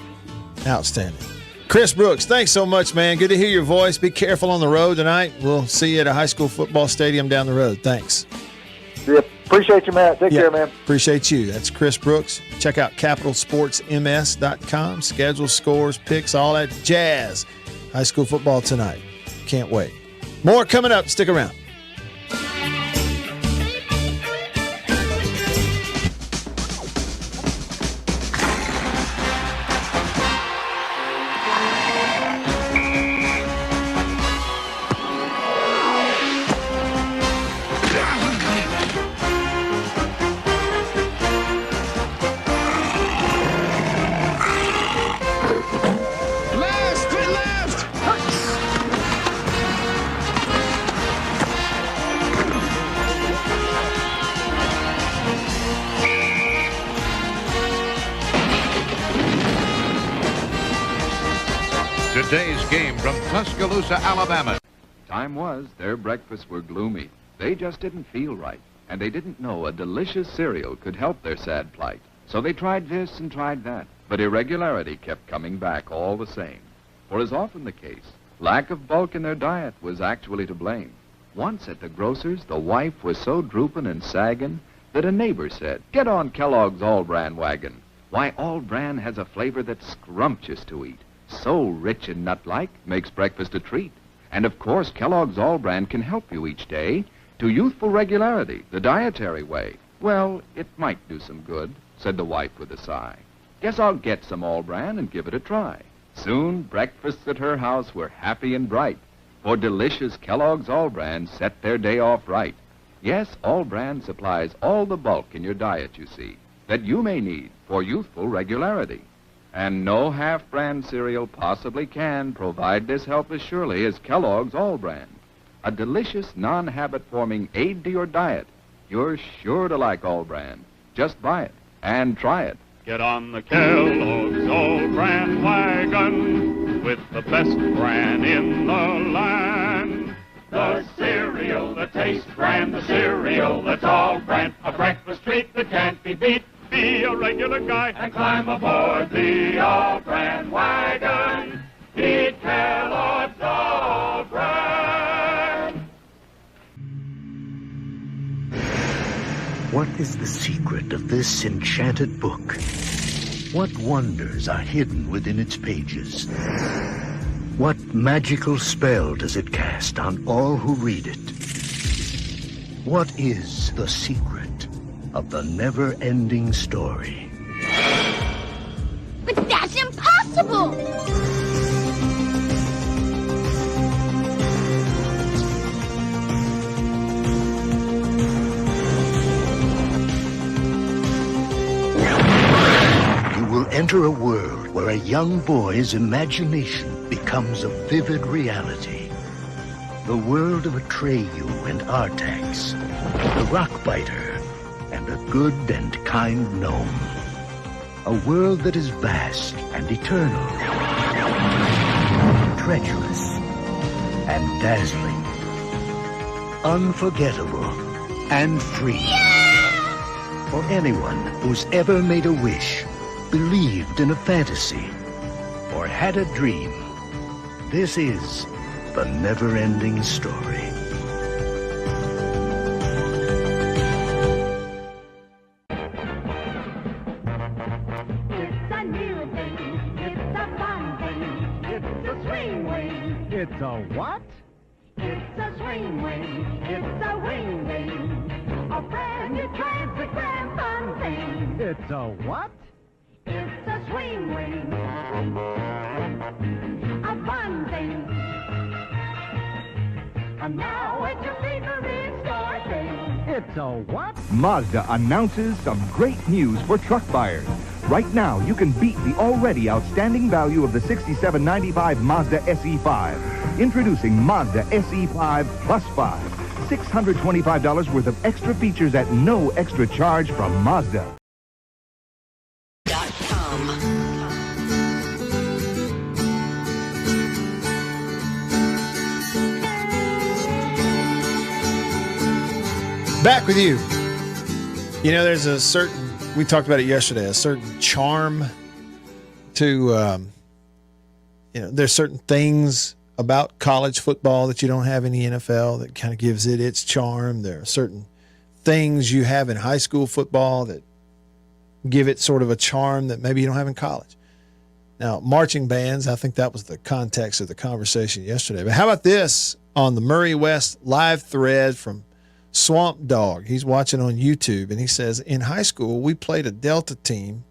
Outstanding. Chris Brooks, thanks so much, man. Good to hear your voice. Be careful on the road tonight. We'll see you at a high school football stadium down the road. Thanks. Yeah, appreciate you, Matt. Take care, man. Appreciate you. That's Chris Brooks. Check out capitalsportsms.com. Schedule, scores, picks, all that jazz. High school football tonight. Can't wait. More coming up. Stick around. Today's game from Tuscaloosa, Alabama. Time was their breakfasts were gloomy. They just didn't feel right, and they didn't know a delicious cereal could help their sad plight. So they tried this and tried that, but irregularity kept coming back all the same. For as often the case, lack of bulk in their diet was actually to blame. Once at the grocer's, the wife was so drooping and sagging that a neighbor said, "Get on Kellogg's All-Bran wagon. Why, All-Bran has a flavor that's scrumptious to eat. So rich and nut-like, makes breakfast a treat. And of course, Kellogg's All-Bran can help you each day to youthful regularity, the dietary way." "Well, it might do some good," said the wife with a sigh. "Guess I'll get some All-Bran and give it a try." Soon, breakfasts at her house were happy and bright, for delicious Kellogg's All-Bran set their day off right. Yes, All-Bran supplies all the bulk in your diet, you see, that you may need for youthful regularity. And no half-brand cereal possibly can provide this help as surely as Kellogg's All-Bran. A delicious, non-habit-forming aid to your diet. You're sure to like All-Bran. Just buy it and try it. Get on the Kellogg's All-Bran wagon with the best bran in the land. The cereal that tastes grand, the cereal that's All-Bran, a breakfast treat that can't be beat. Be a regular guy and climb aboard the All-Bran wagon. Eat Kellogg's All-Bran. What is the secret of this enchanted book? What wonders are hidden within its pages? What magical spell does it cast on all who read it? What is the secret of the never-ending story? But that's impossible! You will enter a world where a young boy's imagination becomes a vivid reality. The world of Atreyu and Artax, the Rockbiter, and a good and kind gnome. A world that is vast and eternal, treacherous and dazzling, unforgettable and free. For anyone who's ever made a wish, believed in a fantasy, or had a dream, this is the never-ending story. a what? It's a swing ring. It's a ring ring. A brand new transit grand fun thing. It's a what? It's a swing ring. A fun thing. And now it's your favorite store thing. It's a what? Mazda announces some great news for truck buyers. Right now, you can beat the already outstanding value of the $67.95 Mazda SE5. Introducing Mazda SE5 Plus 5. $625 worth of extra features at no extra charge from Mazda. Back with you. You know, there's a certain, we talked about it yesterday, a certain charm to, there's certain things about college football that you don't have in the NFL that kind of gives it its charm. There are certain things you have in high school football that give it sort of a charm that maybe you don't have in college. Now, marching bands, I think that was the context of the conversation yesterday. But how about this on the Murray West live thread from Swamp Dog? He's watching on YouTube, and he says, in high school, we played a Delta team,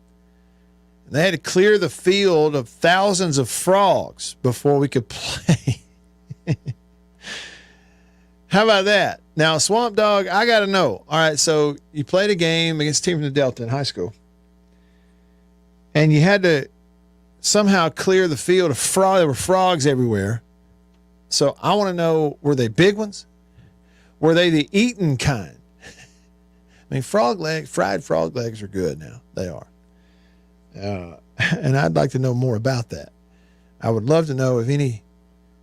and they had to clear the field of thousands of frogs before we could play. How about that? Now, Swamp Dog, I got to know. All right, so you played a game against a team from the Delta in high school, and you had to somehow clear the field of frogs. There were frogs everywhere. So I want to know, were they big ones? Were they the eaten kind? I mean, fried frog legs are good now. They are. And I'd like to know more about that. I would love to know if any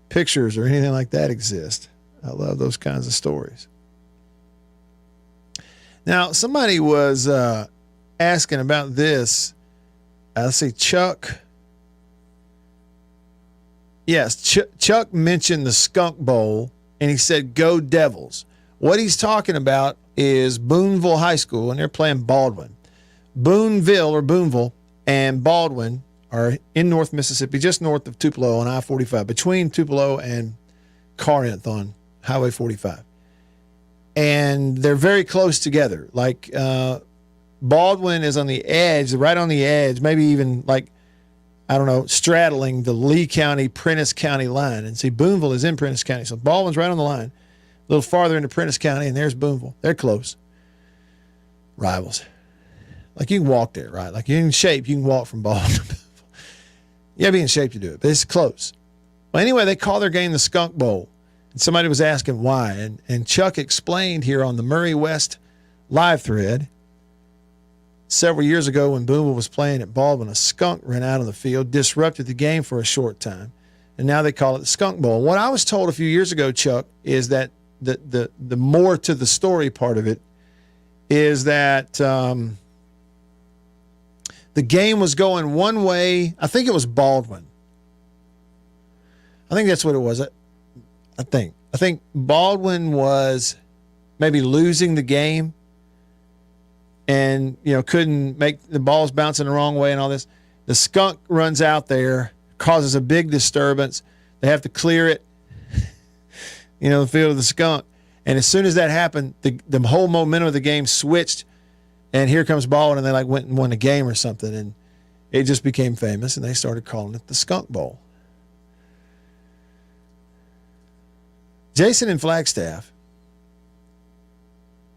pictures or anything like that exist. I love those kinds of stories. Now, somebody was asking about this. Let's see, Chuck. Yes, Chuck mentioned the Skunk Bowl. And he said, go Devils. What he's talking about is Boonville High School, and they're playing Baldwin. Boonville and Baldwin are in North Mississippi, just north of Tupelo on I-45, between Tupelo and Corinth on Highway 45. And they're very close together. Like Baldwin is on the edge, right on the edge, maybe even like, I don't know, straddling the Lee County, Prentiss County line. And see, Boonville is in Prentiss County. So Baldwin's right on the line. A little farther into Prentiss County, and there's Boonville. They're close. Rivals. Like you can walk there, right? Like you're in shape, you can walk from Baldwin to Boonville. You gotta be in shape to do it, but it's close. Well, anyway, they call their game the Skunk Bowl. And somebody was asking why. And Chuck explained here on the Murray West live thread, several years ago when Boonville was playing at Baldwin, a skunk ran out on the field, disrupted the game for a short time, and now they call it the Skunk Bowl. What I was told a few years ago, Chuck, is that the more to the story part of it is that the game was going one way. I think it was Baldwin. I think that's what it was. I think Baldwin was maybe losing the game, and couldn't make the balls bouncing the wrong way and all this. The skunk runs out there, causes a big disturbance. They have to clear it, the field of the skunk. And as soon as that happened, the whole momentum of the game switched, and here comes Baldwin, and they went and won the game or something, and it just became famous, and they started calling it the Skunk Bowl. Jason in Flagstaff.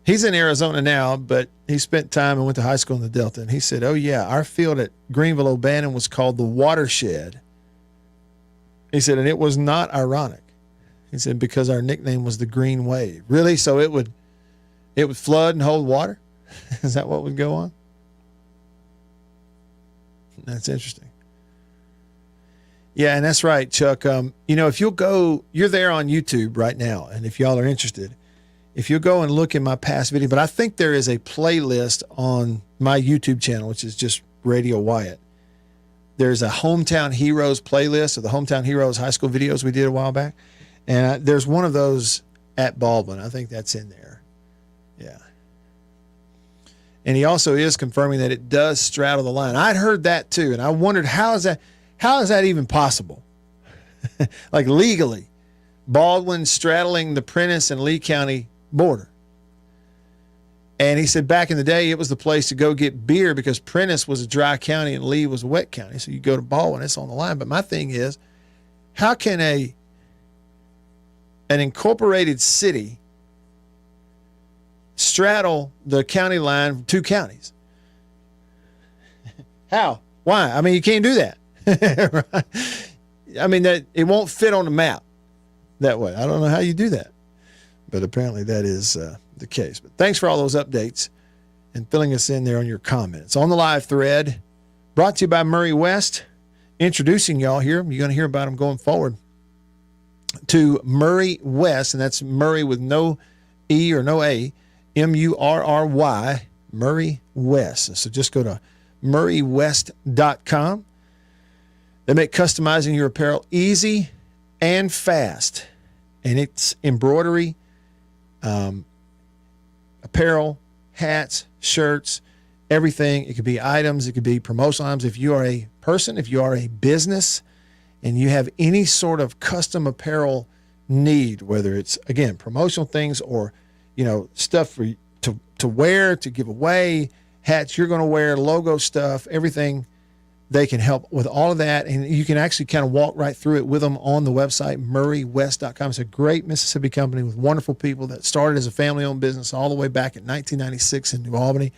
He's in Arizona now, but he spent time and went to high school in the Delta. And he said, oh, yeah, our field at Greenville O'Bannon was called the Watershed. He said, and it was not ironic. He said, because our nickname was the Green Wave. Really? So it would flood and hold water? Is that what would go on? That's interesting. Yeah, and that's right, Chuck. If you'll go, you're there on YouTube right now. And if y'all are interested, if you'll go and look in my past video, but I think there is a playlist on my YouTube channel, which is just Radio Wyatt. There's a Hometown Heroes playlist of the Hometown Heroes high school videos we did a while back. And there's one of those at Baldwin. I think that's in there. Yeah. And he also is confirming that it does straddle the line. I'd heard that too, and I wondered how is that even possible? Like legally. Baldwin straddling the Prentiss and Lee County border. And he said back in the day, it was the place to go get beer because Prentiss was a dry county and Lee was a wet county. So you go to Baldwin, it's on the line. But my thing is, how can an incorporated city straddle the county line from two counties? How? Why? I mean, you can't do that. Right? I mean, that it won't fit on the map that way. I don't know how you do that, but apparently that is the case. But thanks for all those updates and filling us in there on your comments. On the live thread, brought to you by Murray West, introducing y'all here. You're going to hear about them going forward to Murray West, and that's Murray with no E or no A, Murry, Murray West. So just go to murraywest.com. They make customizing your apparel easy and fast. And it's embroidery, apparel, hats, shirts, everything. It could be items. It could be promotional items. If you are a person, if you are a business, and you have any sort of custom apparel need, whether it's, again, promotional things or, stuff for to wear, to give away, hats you're going to wear, logo stuff, everything, they can help with all of that. And you can actually kind of walk right through it with them on the website, murraywest.com. It's a great Mississippi company with wonderful people that started as a family-owned business all the way back in 1996 in New Albany.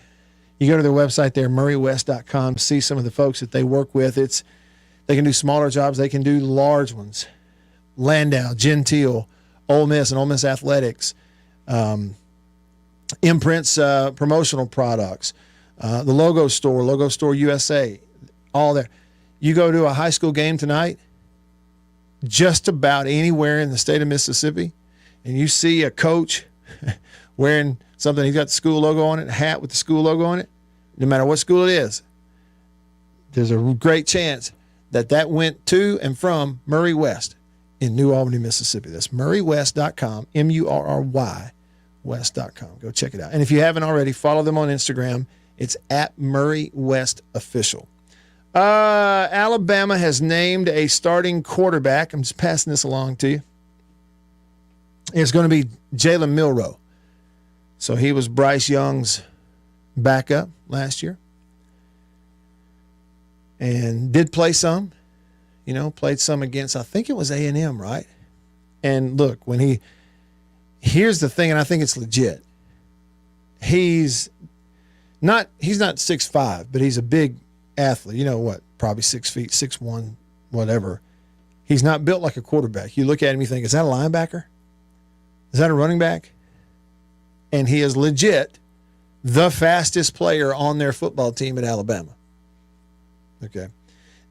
You go to their website there, murraywest.com, see some of the folks that they work with. They can do smaller jobs. They can do large ones. Landau, Gentile, Ole Miss and Ole Miss Athletics, Imprints promotional products, the Logo Store USA, all there. You go to a high school game tonight, just about anywhere in the state of Mississippi, and you see a coach wearing something, he's got the school logo on it, a hat with the school logo on it, no matter what school it is, there's a great chance that went to and from Murray West in New Albany, Mississippi. That's murraywest.com, Murry West.com. Go check it out. And if you haven't already, follow them on Instagram. It's at Murray West Official. Alabama has named a starting quarterback. I'm just passing this along to you. It's going to be Jalen Milroe. So he was Bryce Young's backup last year. And did play some, played some against, I think it was A&M, right? And look, here's the thing, and I think it's legit. He's not 6'5", but he's a big athlete. Probably 6 feet, 6'1", whatever. He's not built like a quarterback. You look at him, you think, is that a linebacker? Is that a running back? And he is legit the fastest player on their football team at Alabama. Okay.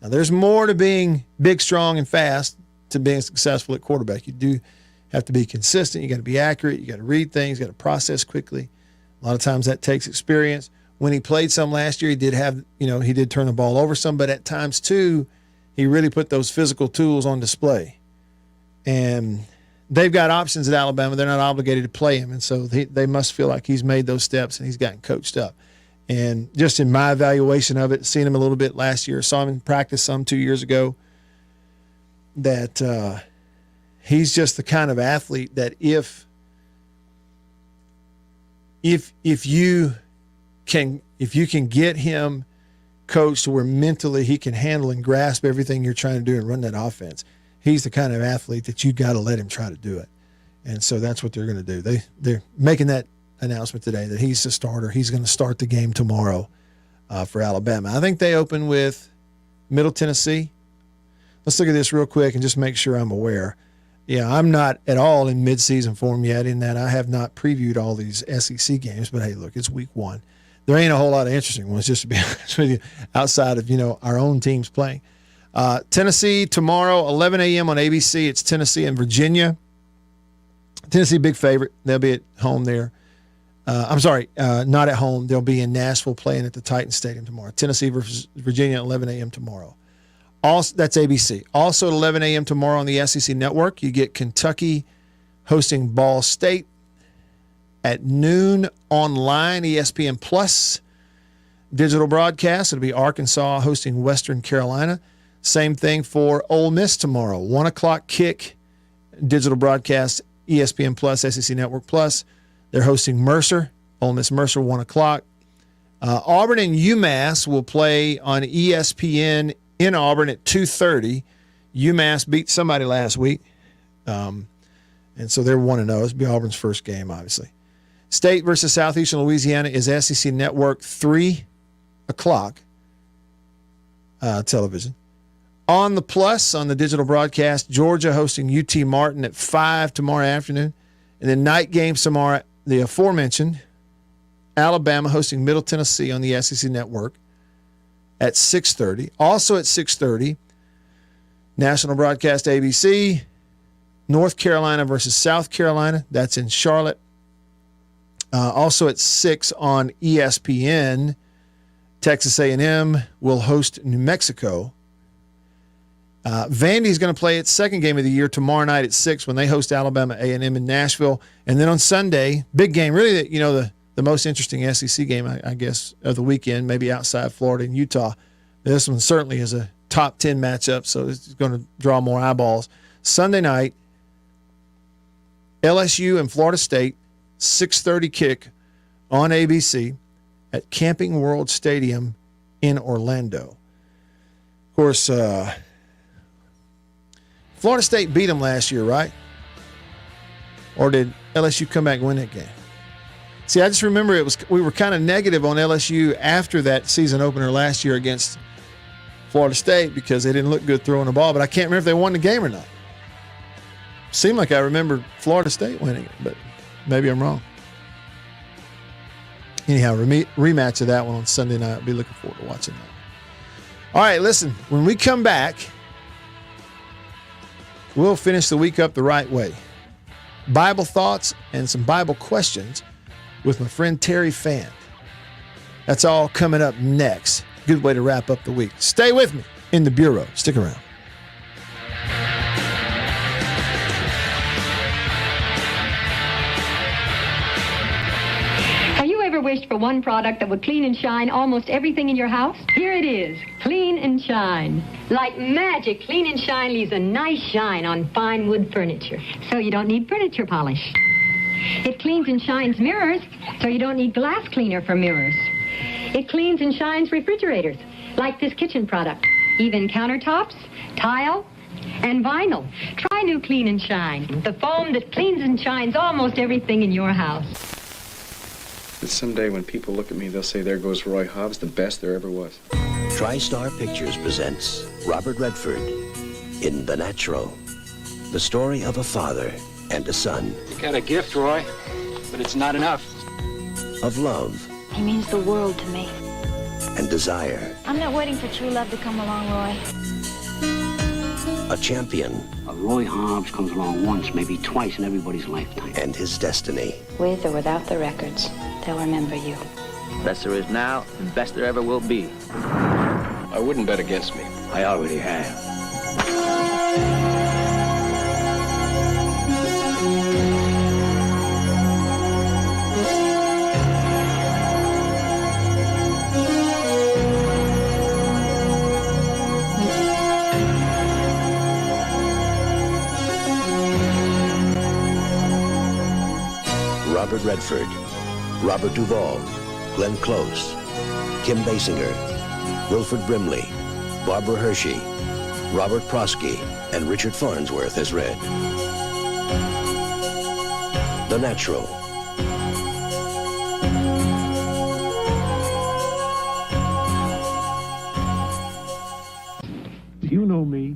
Now, there's more to being big, strong, and fast to being successful at quarterback. You do have to be consistent. You got to be accurate. You got to read things. You got to process quickly. A lot of times that takes experience. When he played some last year, he did have, he did turn the ball over some, but at times too, he really put those physical tools on display. And they've got options at Alabama. They're not obligated to play him. And so they must feel like he's made those steps and he's gotten coached up. And just in my evaluation of it, seeing him a little bit last year, saw him in practice some 2 years ago, that he's just the kind of athlete that if you can get him coached to where mentally he can handle and grasp everything you're trying to do and run that offense, he's the kind of athlete that you got to let him try to do it. And so that's what they're going to do. They're making that announcement today that he's the starter. He's going to start the game tomorrow for Alabama. I think they open with Middle Tennessee. Let's look at this real quick and just make sure I'm aware. Yeah, I'm not at all in midseason form yet in that I have not previewed all these SEC games, but hey, look, it's week 1. There ain't a whole lot of interesting ones, just to be honest with you, outside of, our own teams playing. Tennessee tomorrow, 11 a.m. on ABC. It's Tennessee and Virginia. Tennessee, big favorite. They'll be at home there. Not at home. They'll be in Nashville playing at the Titan Stadium tomorrow. Tennessee versus Virginia at 11 a.m. tomorrow. Also, that's ABC. Also at 11 a.m. tomorrow on the SEC Network, you get Kentucky hosting Ball State. At noon online, ESPN Plus digital broadcast. It'll be Arkansas hosting Western Carolina. Same thing for Ole Miss tomorrow. 1 o'clock kick digital broadcast, ESPN Plus, SEC Network Plus. They're hosting Mercer, Ole Miss Mercer, 1 o'clock. Auburn and UMass will play on ESPN in Auburn at 2:30. UMass beat somebody last week, and so they're 1-0. This will be Auburn's first game, obviously. State versus Southeastern Louisiana is SEC Network, 3 o'clock television. On the Plus, on the digital broadcast, Georgia hosting UT Martin at 5 tomorrow afternoon. And then night games tomorrow, the aforementioned Alabama hosting Middle Tennessee on the SEC Network at 6:30. Also at 6:30, national broadcast ABC, North Carolina versus South Carolina. That's in Charlotte. Also at 6 on ESPN, Texas A&M will host New Mexico. Vandy's going to play its second game of the year tomorrow night at 6 when they host Alabama A&M in Nashville. And then on Sunday, big game, really, the most interesting SEC game, I guess, of the weekend, maybe outside Florida and Utah. This one certainly is a top 10 matchup, so it's going to draw more eyeballs. Sunday night, LSU and Florida State, 6:30 kick on ABC at Camping World Stadium in Orlando. Of course, Florida State beat them last year, right? Or did LSU come back and win that game? See, I just remember we were kind of negative on LSU after that season opener last year against Florida State because they didn't look good throwing the ball, but I can't remember if they won the game or not. Seemed like I remember Florida State winning it, but maybe I'm wrong. Anyhow, rematch of that one on Sunday night. I'll be looking forward to watching that. All right, listen, when we come back, we'll finish the week up the right way. Bible thoughts and some Bible questions with my friend Terry Fan. That's all coming up next. Good way to wrap up the week. Stay with me in the Bureau. Stick around. Wished for one product that would clean and shine almost everything in your house? Here it is, Clean and Shine. Like magic, Clean and Shine leaves a nice shine on fine wood furniture, so you don't need furniture polish. It cleans and shines mirrors, so you don't need glass cleaner for mirrors. It cleans and shines refrigerators, like this kitchen product, even countertops, tile, and vinyl. Try new Clean and Shine, the foam that cleans and shines almost everything in your house. Someday when people look at me, they'll say, there goes Roy Hobbs, the best there ever was. TriStar Pictures presents Robert Redford in The Natural, the story of a father and a son. You got a gift, Roy, but it's not enough. Of love. He means the world to me. And desire. I'm not waiting for true love to come along, Roy. A champion. A Roy Hobbs comes along once, maybe twice in everybody's lifetime. And his destiny. With or without the records, they'll remember you. Best there is now, and best there ever will be. I wouldn't bet against me. I already have. Robert Redford, Robert Duvall, Glenn Close, Kim Basinger, Wilford Brimley, Barbara Hershey, Robert Prosky, and Richard Farnsworth as Red. The Natural. Do you know me?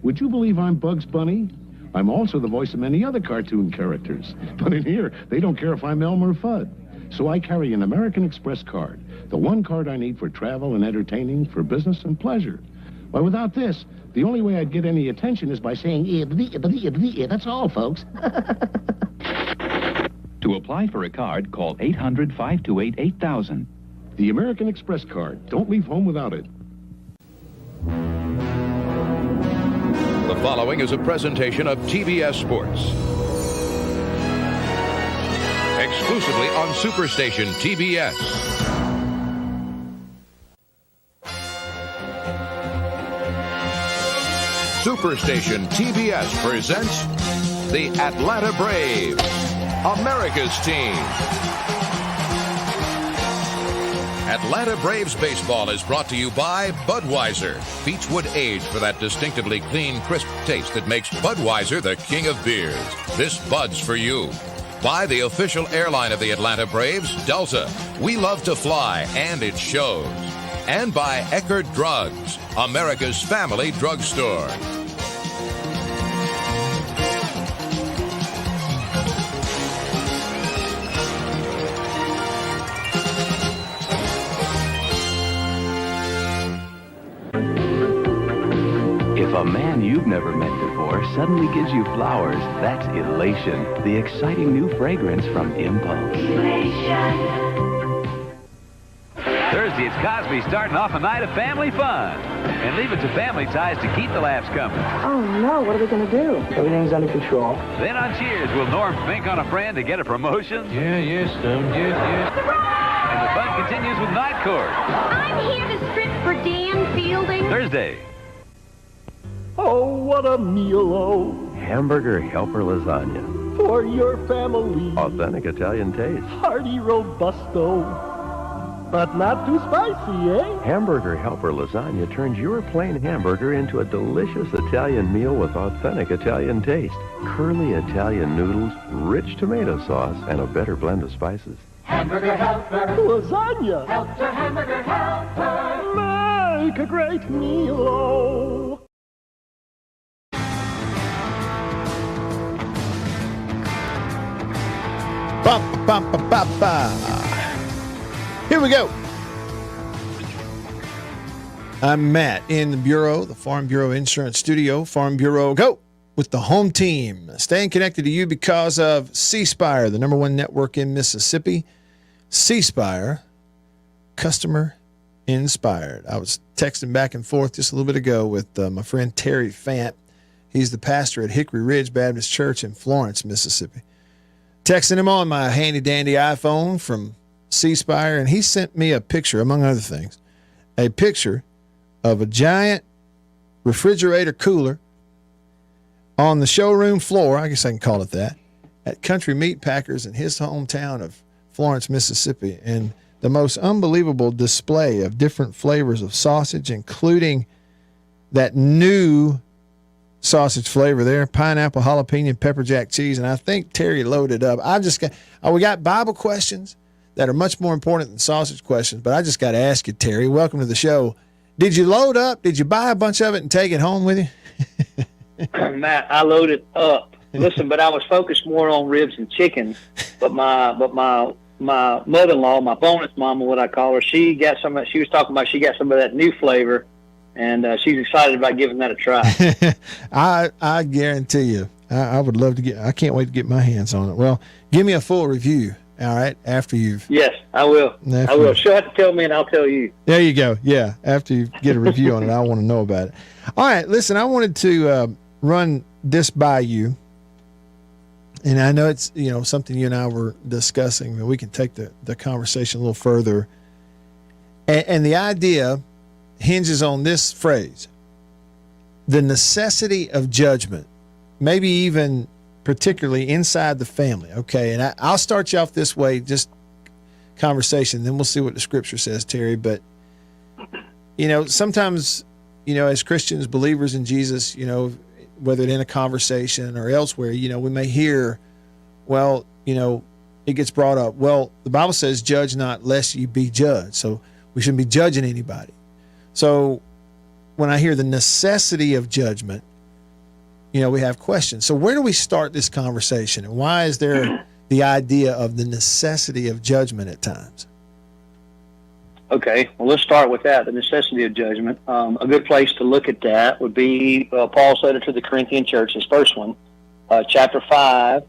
Would you believe I'm Bugs Bunny? I'm also the voice of many other cartoon characters. But in here, they don't care if I'm Elmer Fudd. So I carry an American Express card, the one card I need for travel and entertaining, for business and pleasure. Why, without this, the only way I'd get any attention is by saying, that's all, folks. To apply for a card, call 800-528-8000. The American Express card. Don't leave home without it. The following is a presentation of TBS Sports. Exclusively on Superstation TBS. Superstation TBS presents the Atlanta Braves, America's team. Atlanta Braves baseball is brought to you by Budweiser. Beechwood aged for that distinctively clean, crisp taste that makes Budweiser the king of beers. This Bud's for you. By the official airline of the Atlanta Braves, Delta. We love to fly, and it shows. And by Eckerd Drugs, America's family drugstore. If a man you've never met before suddenly gives you flowers, that's elation. The exciting new fragrance from Impulse. Thursday, it's Cosby starting off a night of family fun. And leave it to Family Ties to keep the laughs coming. Oh, no. What are we going to do? Everything's under control. Then on Cheers, will Norm fink on a friend to get a promotion? Yeah, yes, Norm. Yeah. And the fun continues with Night Court. I'm here to strip for Dan Fielding. Thursday. Oh, what a meal, oh, Hamburger Helper Lasagna. for your family. Authentic Italian taste. Hearty robusto, but not too spicy, eh? Hamburger Helper Lasagna turns your plain hamburger into a delicious Italian meal with authentic Italian taste. Curly Italian noodles, rich tomato sauce, and a better blend of spices. Hamburger helper. Lasagna. Helper, hamburger helper. Make a great meal, oh. Here we go. I'm Matt in the Bureau, the Farm Bureau Insurance Studio. Farm Bureau, go with the home team. Staying connected to you because of C-Spire, the #1 network in Mississippi. C-Spire, customer inspired. I was texting back and forth just a little bit ago with my friend Terry Fant. He's the pastor at Hickory Ridge Baptist Church in Florence, Mississippi. Texting him on my handy-dandy iPhone from C-Spire, and he sent me a picture, among other things, a picture of a giant refrigerator cooler on the showroom floor, I guess I can call it that, at Country Meat Packers in his hometown of Florence, Mississippi, and the most unbelievable display of different flavors of sausage, including that new sausage flavor there, pineapple, jalapeno, pepper jack cheese, and I think Terry loaded up. We got Bible questions that are much more important than sausage questions, but I just got to ask you, Terry, welcome to the show. Did you load up? Did you buy a bunch of it and take it home with you? Matt, I loaded up. Listen, but I was focused more on ribs and chicken. But my mother-in-law, my bonus mama, what I call her, she got some. She was talking about she got some of that new flavor, and she's excited about giving that a try. I guarantee you, I would love to I can't wait to get my hands on it. Well, give me a full review, all right, after you've. Yes, I will. I will. She'll have to tell me, and I'll tell you. There you go. Yeah, after you get a review on it, I want to know about it. All right, listen, I wanted to run this by you, and I know it's something you and I were discussing, and we can take the conversation a little further. And the idea hinges on this phrase: the necessity of judgment, maybe even particularly inside the family. Okay, and I'll start you off this way, just conversation, then we'll see what the scripture says, Terry. But sometimes as Christians, believers in Jesus, whether it's in a conversation or elsewhere, we may hear, well, it gets brought up, well, the Bible says, judge not lest you be judged. So we shouldn't be judging anybody. So when I hear the necessity of judgment, we have questions. So where do we start this conversation? And why is there the idea of the necessity of judgment at times? Okay, well, let's start with that, the necessity of judgment. A good place to look at that would be Paul's letter to the Corinthian church, his first one, chapter 5,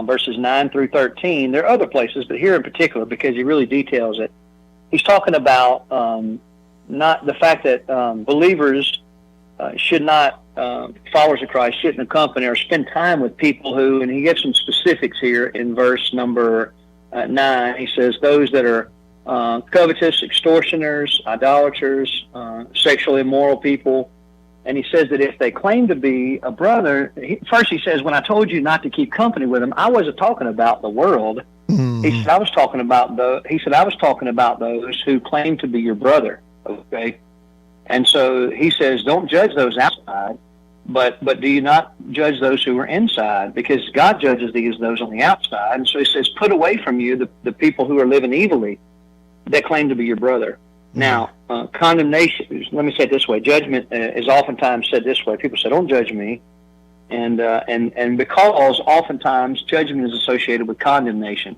verses 9 through 13. There are other places, but here in particular, because he really details it, he's talking about not the fact that believers should not, followers of Christ, shouldn't accompany or spend time with people who, and he gives some specifics here in verse number 9. He says, those that are covetous, extortioners, idolaters, sexually immoral people, And he says that if they claim to be a brother, first he says, when I told you not to keep company with them, I wasn't talking about the world. He said, I was talking about those who claim to be your brother. Okay. And so he says, don't judge those outside, but do you not judge those who are inside? Because God judges those on the outside. And so he says, put away from you the people who are living evilly that claim to be your brother. Now, condemnation, let me say it this way. Judgment is oftentimes said this way. People say, don't judge me. And because oftentimes judgment is associated with condemnation,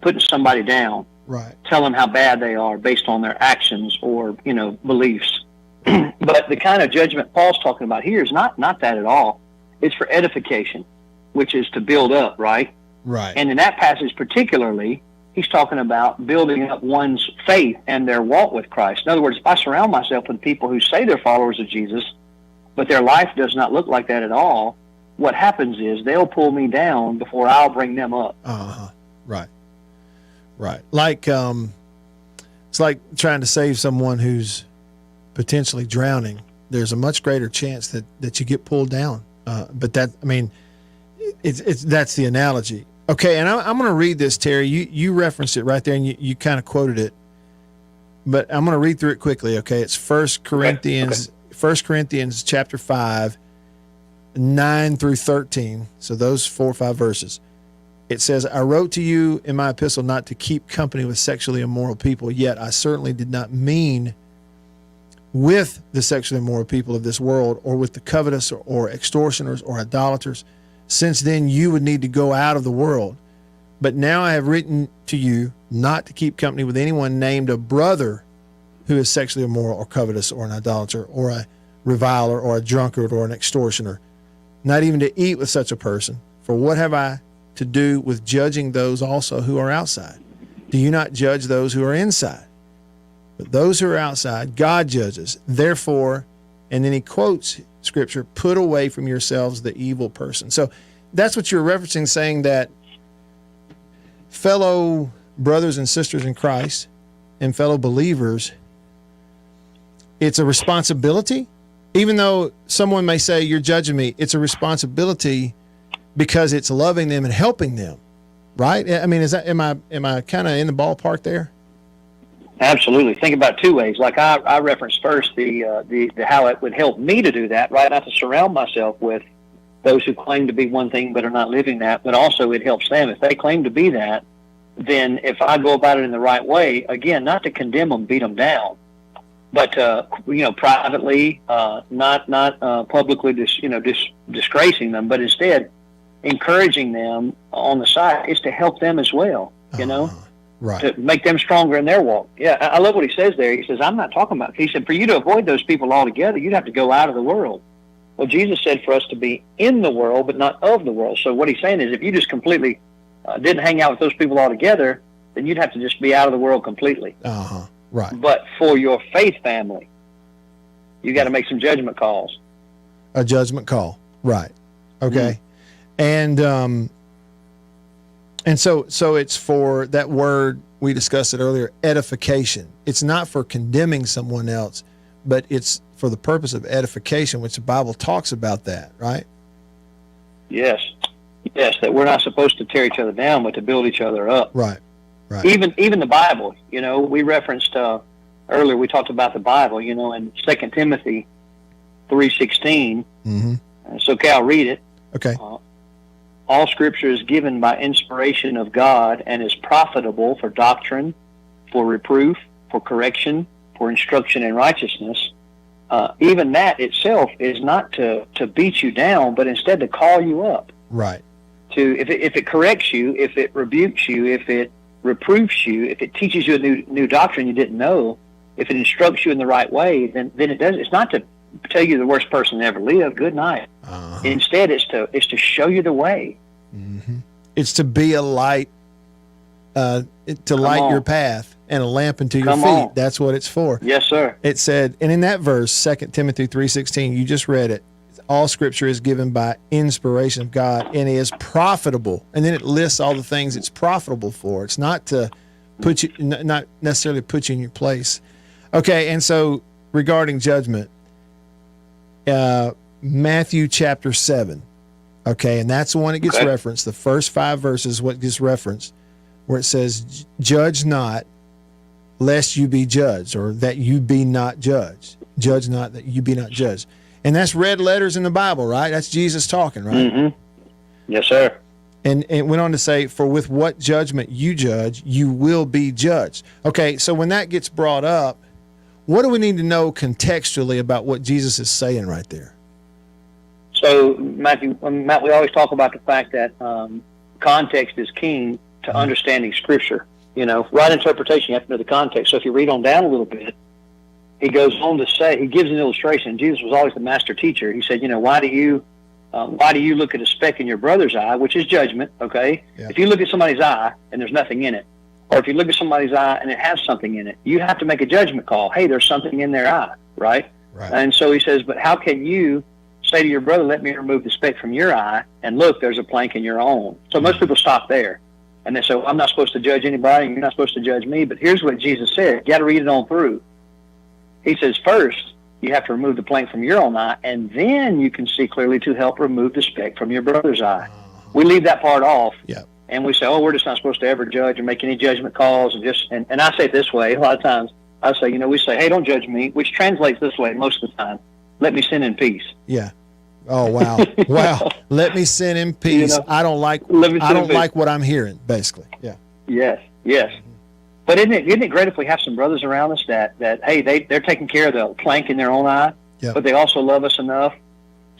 putting somebody down, right? Tell them how bad they are based on their actions or, beliefs. But the kind of judgment Paul's talking about here is not that at all. It's for edification, which is to build up, right? Right. And in that passage particularly, he's talking about building up one's faith and their walk with Christ. In other words, if I surround myself with people who say they're followers of Jesus, but their life does not look like that at all, what happens is they'll pull me down before I'll bring them up. Right. Right. Like, it's like trying to save someone who's potentially drowning. There's a much greater chance that you get pulled down. But that's the analogy. Okay, and I'm going to read this, Terry. You referenced it right there, and you kind of quoted it. But I'm going to read through it quickly, okay? It's 1 Corinthians chapter 5, 9 through 13. So those 4 or 5 verses. It says, I wrote to you in my epistle not to keep company with sexually immoral people, yet I certainly did not mean with the sexually immoral people of this world, or with the covetous or extortioners or idolaters. Since then you would need to go out of the world. But now I have written to you not to keep company with anyone named a brother who is sexually immoral or covetous or an idolater or a reviler or a drunkard or an extortioner, not even to eat with such a person. For what have I to do with judging those also who are outside? Do you not judge those who are inside? But those who are outside, God judges. Therefore, and then he quotes Scripture, put away from yourselves the evil person. So that's what you're referencing, saying that fellow brothers and sisters in Christ and fellow believers, it's a responsibility. Even though someone may say, you're judging me, it's a responsibility because it's loving them and helping them, right? I mean, am I kind of in the ballpark there? Absolutely. Think about 2 ways. Like I referenced first the how it would help me to do that, right? Not to surround myself with those who claim to be one thing but are not living that, but also it helps them. If they claim to be that, then if I go about it in the right way, again, not to condemn them, beat them down, but privately, not publicly, disgracing them, but instead encouraging them on the side is to help them as well. Right. To make them stronger in their walk. Yeah, I love what he says there. He says, I'm not talking about, he said, for you to avoid those people altogether, you'd have to go out of the world. Well, Jesus said for us to be in the world, but not of the world. So what he's saying is if you just completely didn't hang out with those people altogether, then you'd have to just be out of the world completely. Right. But for your faith family, you got to make some judgment calls. A judgment call. Right. Okay. And so it's for that word, we discussed it earlier, edification. It's not for condemning someone else, but it's for the purpose of edification, which the Bible talks about that, right? Yes, that we're not supposed to tear each other down, but to build each other up. Right. Even the Bible, we referenced earlier, we talked about the Bible, in 2 Timothy 3:16. Mm-hmm. So Cal, read it. Okay. All Scripture is given by inspiration of God and is profitable for doctrine, for reproof, for correction, for instruction in righteousness. Even that itself is not to beat you down, but instead to call you up. Right. If it corrects you, if it rebukes you, if it reproofs you, if it teaches you a new doctrine you didn't know, if it instructs you in the right way, then it does. It's not to tell you the worst person that ever lived. Good night. Instead, it's to show you the way. Mm-hmm. It's to be a light, to light your path and a lamp unto your feet. That's what it's for. Yes, sir. It said, and in that verse, 2 Timothy 3:16, you just read it. All Scripture is given by inspiration of God and is profitable. And then it lists all the things it's profitable for. It's not to put you, not necessarily put you in your place. Okay, and so regarding judgment, Matthew chapter 7. Okay, and that's the one that gets Okay. referenced. The first 5 verses, what gets referenced, where it says, "Judge not, lest you be judged," or that you be not judged. Judge not, that you be not judged. And that's red letters in the Bible, right? That's Jesus talking, right? Mm-hmm. Yes, sir. And it went on to say, "For with what judgment you judge, you will be judged." Okay, so when that gets brought up, what do we need to know contextually about what Jesus is saying right there? So, Matt, we always talk about the fact that context is king to understanding Scripture. You know, right interpretation, you have to know the context. So if you read on down a little bit, he goes on to say, he gives an illustration. Jesus was always the master teacher. He said, you know, why do you look at a speck in your brother's eye, which is judgment, okay? Yeah. If you look at somebody's eye and there's nothing in it, or if you look at somebody's eye and it has something in it, you have to make a judgment call. Hey, there's something in their eye, right? And so he says, but how can you say to your brother, let me remove the speck from your eye, and look, there's a plank in your own? So most people stop there. And they say, well, I'm not supposed to judge anybody, and you're not supposed to judge me. But here's what Jesus said. You got to read it on through. He says, first, you have to remove the plank from your own eye, and then you can see clearly to help remove the speck from your brother's eye. We leave that part off. Yeah. And we say, oh, we're just not supposed to ever judge or make any judgment calls. And I say it this way. A lot of times I say, we say, hey, don't judge me, which translates this way most of the time. Let me sin in peace. Yeah. Oh, wow. Wow. Let me sin in peace. I don't like what I'm hearing, basically. Yeah. Yes. Yes. But isn't it great if we have some brothers around us that hey, they're taking care of the plank in their own eye, but they also love us enough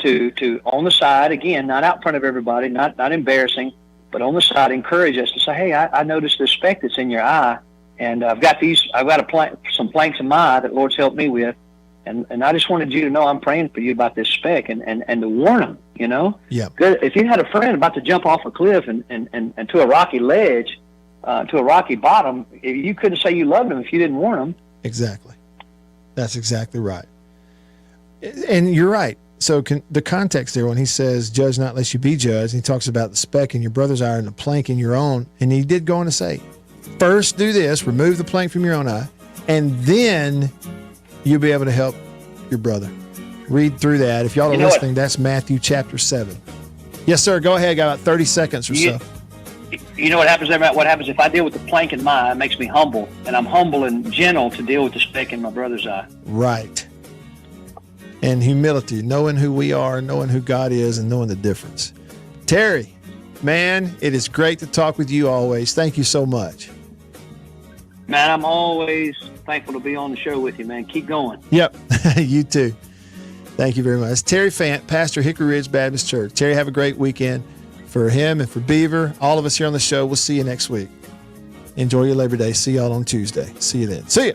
to on the side, again, not out in front of everybody, not embarrassing, but on the side, encourage us to say, hey, I noticed this speck that's in your eye, and I've got some planks in my eye that the Lord's helped me with. And I just wanted you to know I'm praying for you about this speck and to warn them, Yeah. Good. If you had a friend about to jump off a cliff and to a rocky ledge, to a rocky bottom, you couldn't say you loved them if you didn't warn them. Exactly. That's exactly right. And you're right. So the context there, when he says, judge not lest you be judged, he talks about the speck in your brother's eye and the plank in your own. And he did go on to say, first do this, remove the plank from your own eye, and then you'll be able to help your brother. Read through that. If y'all are listening, that's Matthew chapter 7. Yes, sir. Go ahead. Got about 30 seconds or so. You know what happens there, Matt? What happens if I deal with the plank in my eye? It makes me humble, and I'm humble and gentle to deal with the speck in my brother's eye. Right. And humility, knowing who we are, knowing who God is, and knowing the difference. Terry, man, it is great to talk with you always. Thank you so much. Man, I'm always thankful to be on the show with you, man. Keep going. Yep. You too. Thank you very much. Terry Fant, pastor, Hickory Ridge Baptist Church. Terry, have a great weekend. For him and for Beaver, all of us here on the show, we'll see you next week. Enjoy your Labor Day. See y'all on Tuesday. See you then. See ya.